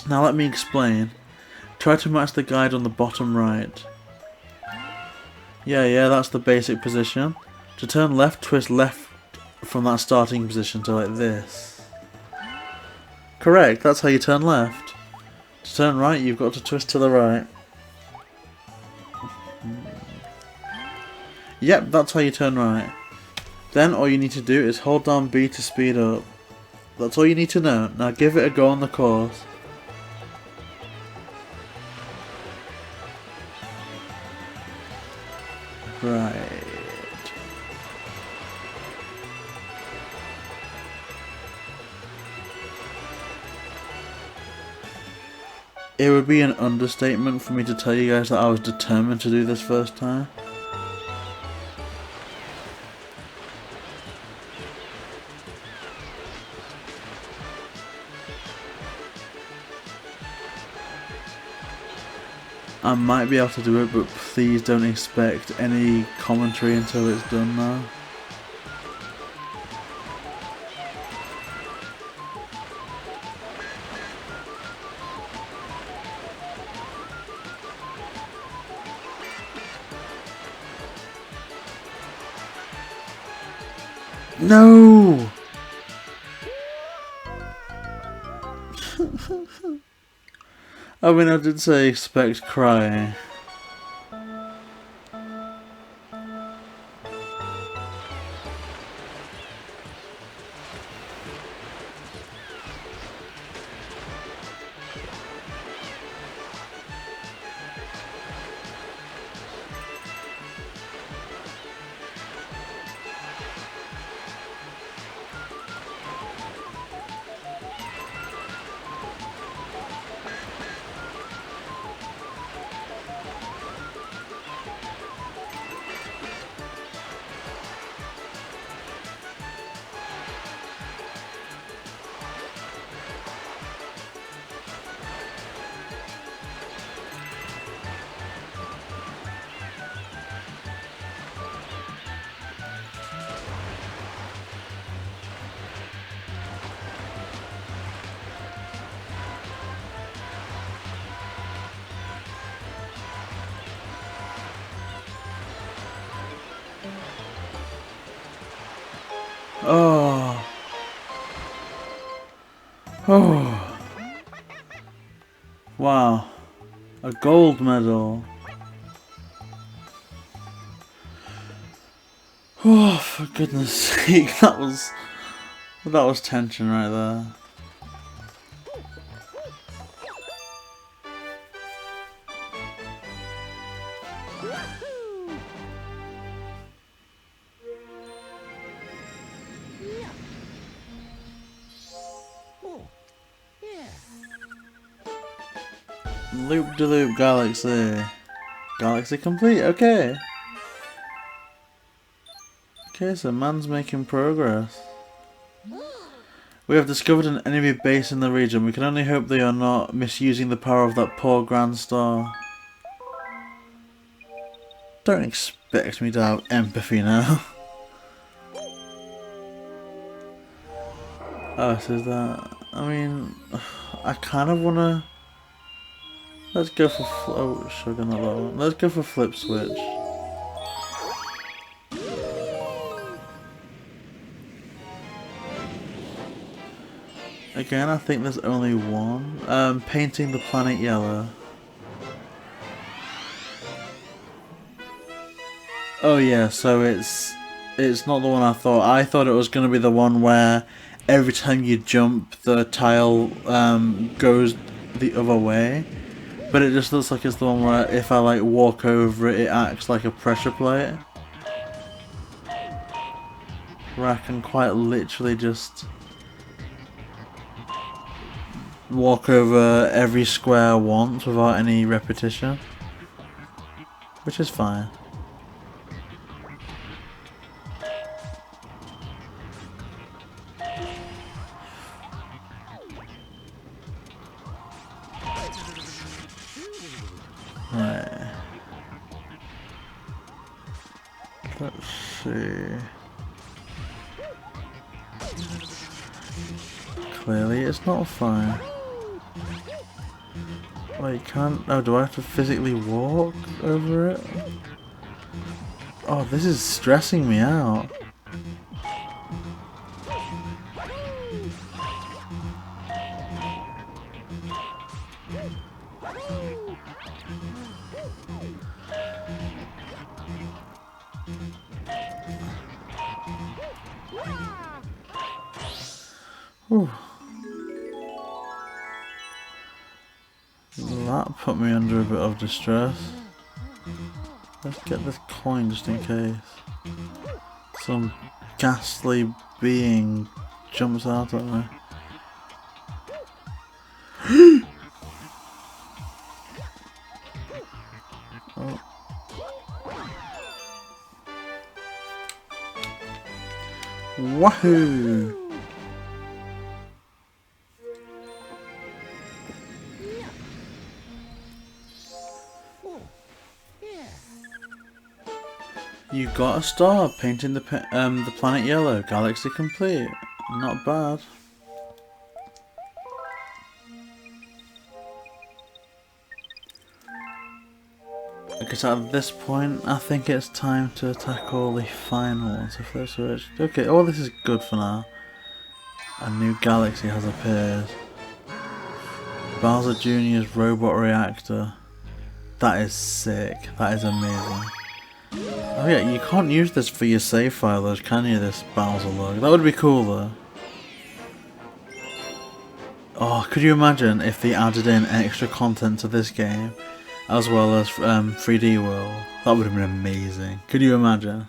Now let me explain. Try to match the guide on the bottom right. Yeah, that's the basic position. To turn left, twist left from that starting position to like this. Correct, that's how you turn left. To turn right, you've got to twist to the right. Yep, that's how you turn right. Then all you need to do is hold down B to speed up. That's all you need to know. Now give it a go on the course. Right. It would be an understatement for me to tell you guys that I was determined to do this first time. I might be able to do it, but please don't expect any commentary until it's done now. No! I mean, I did say expect crying. Oh. Oh. Wow. A gold medal. Oh, for goodness sake, that was tension right there. Loopdeeloop Galaxy. Galaxy complete, okay. Okay, so man's making progress. We have discovered an enemy base in the region. We can only hope they are not misusing the power of that poor Grand Star. Don't expect me to have empathy now. Oh, so is that... I mean... I kind of wanna... Let's go for... Oh, sugar, not that one. Let's go for FlipSwitch. Again, I think there's only one. Painting the planet yellow. Oh yeah, so it's not the one I thought. I thought it was going to be the one where every time you jump, the tile goes the other way. But it just looks like it's the one where if I like walk over it, it acts like a pressure plate. Where I can quite literally just walk over every square once without any repetition, which is fine. Right. Let's see. Clearly it's not fine. Wait, can't... Oh, do I have to physically walk over it? Oh, this is stressing me out. Whew. That put me under a bit of distress. Let's get this coin just in case some ghastly being jumps out at me. Oh. Wahoo! You got a star painting the planet yellow. Galaxy complete. Not bad. Because at this point, I think it's time to tackle the finals of FlipSwitch. Okay, all this is good for now. A new galaxy has appeared. Bowser Jr.'s robot reactor. That is sick. That is amazing. Oh yeah, you can't use this for your save files, can you, this Bowser log? That would be cool though. Oh, could you imagine if they added in extra content to this game, as well as 3D World? That would have been amazing. Could you imagine?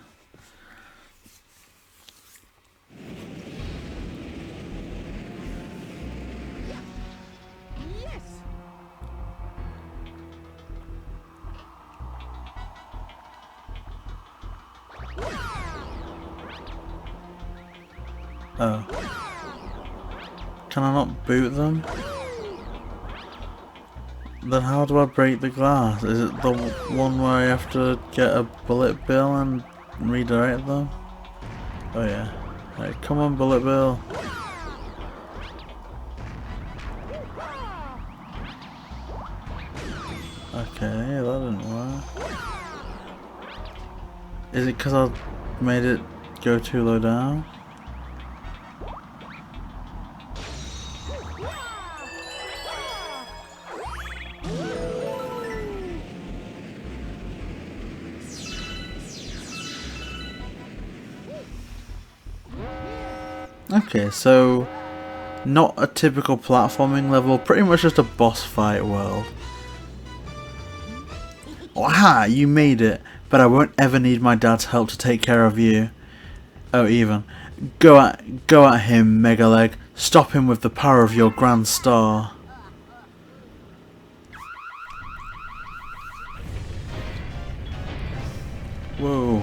Oh. Can I not boot them? Then how do I break the glass? Is it the one where I have to get a bullet bill and redirect them? Oh yeah. Right, come on, bullet bill. Okay, that didn't work. Is it because I made it go too low down? Okay, so not a typical platforming level, pretty much just a boss fight world. Aha, you made it, but I won't ever need my dad's help to take care of you. Oh, even. Go at him, Megaleg. Stop him with the power of your grand star. Whoa.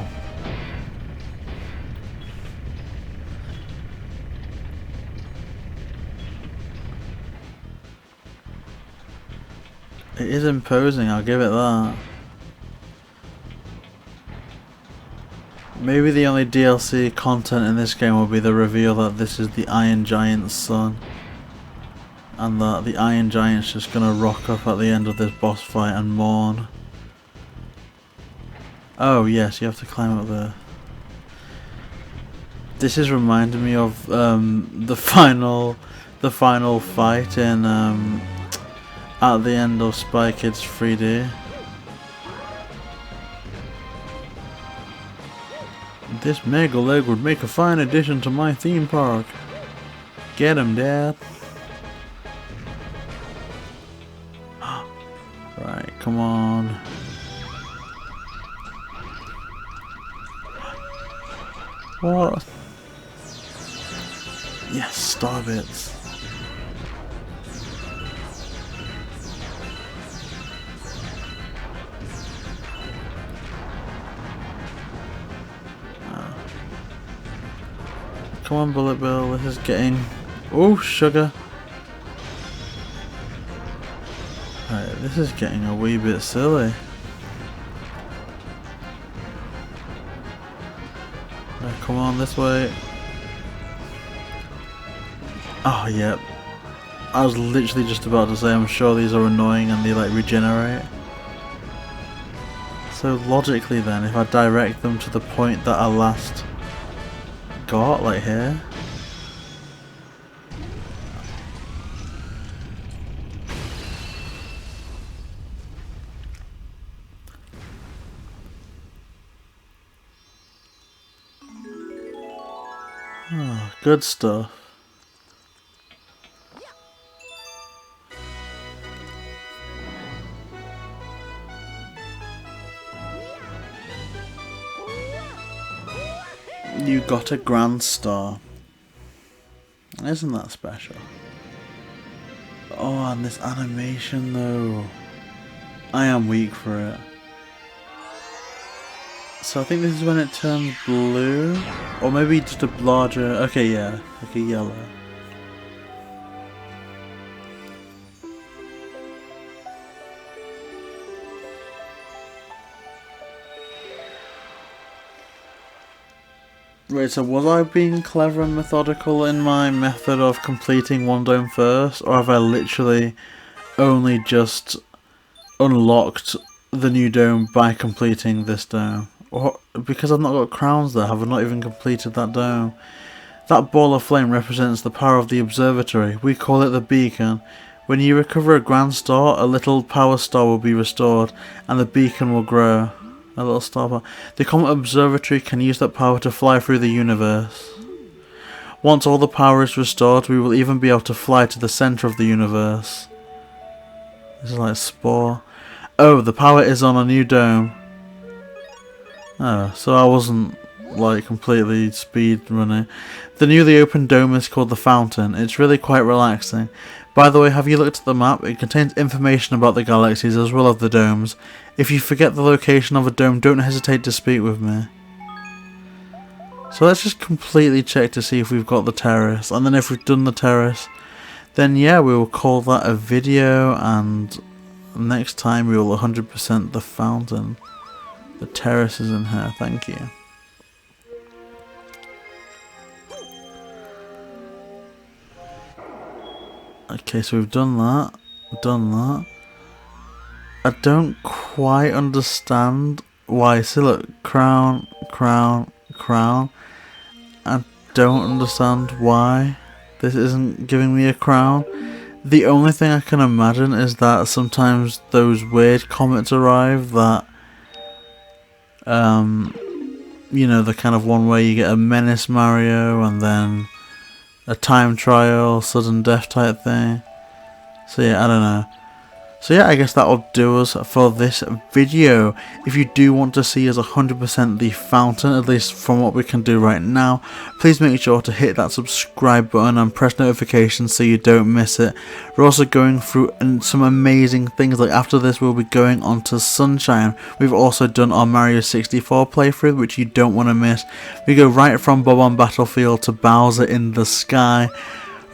It is imposing, I'll give it that. Maybe the only DLC content in this game will be the reveal that this is the Iron Giant's son. And that the Iron Giant's just gonna rock up at the end of this boss fight and mourn. Oh yes, you have to climb up there. This is reminding me of the final fight in at the end of Spy Kids 3D. This Megaleg would make a fine addition to my theme park. Get him, Dad. Right, come on. What? Yes, star bits. Come on, Bullet Bill, this is getting... Oh, sugar! Right, this is getting a wee bit silly. Right, come on, this way. Oh, yep. I was literally just about to say, I'm sure these are annoying and they like regenerate. So logically then, if I direct them to the point that I last got, like here. Oh, good stuff. You got a grand star. Isn't that special? Oh, and this animation though. I am weak for it. So I think this is when it turns blue? Or maybe just a larger... Okay, yeah. Like a yellow. Wait, so was I being clever and methodical in my method of completing one dome first? Or have I literally only just unlocked the new dome by completing this dome? Or because I've not got crowns there, have I not even completed that dome? That ball of flame represents the power of the observatory. We call it the beacon. When you recover a grand star, a little power star will be restored and the beacon will grow. A little star bar. The Comet Observatory can use that power to fly through the universe. Once all the power is restored, we will even be able to fly to the center of the universe. This is like Spore. Oh, the power is on a new dome. Oh, so I wasn't like completely speed running. The newly opened dome is called the Fountain. It's really quite relaxing. By the way, have you looked at the map? It contains information about the galaxies as well as the domes. If you forget the location of a dome, don't hesitate to speak with me. So let's just completely check to see if we've got the terrace. And then if we've done the terrace, then yeah, we will call that a video. And next time we will 100% the fountain. The terrace is in here, thank you. Okay, so we've done that. I don't quite understand why. See, look, crown. I don't understand why this isn't giving me a crown. The only thing I can imagine is that sometimes those weird comets arrive that, you know, the kind of one where you get a Menace Mario and then a time trial, sudden death type thing. So yeah, I don't know. So yeah, I guess that'll do us for this video. If you do want to see us 100% the fountain, at least from what we can do right now, please make sure to hit that subscribe button and press notifications so you don't miss it. We're also going through some amazing things, like after this we'll be going on to Sunshine. We've also done our Mario 64 playthrough, which you don't want to miss. We go right from Bob on Battlefield to Bowser in the sky.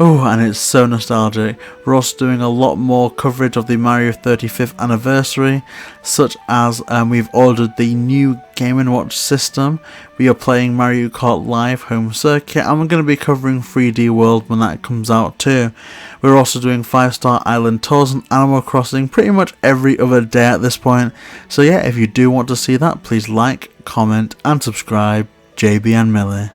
Oh, and it's so nostalgic. We're also doing a lot more coverage of the Mario 35th anniversary, such as we've ordered the new Game & Watch system. We are playing Mario Kart Live Home Circuit, and we're going to be covering 3D World when that comes out too. We're also doing 5-star island tours and Animal Crossing pretty much every other day at this point. So yeah, if you do want to see that, please like, comment and subscribe. JayBee and Millie.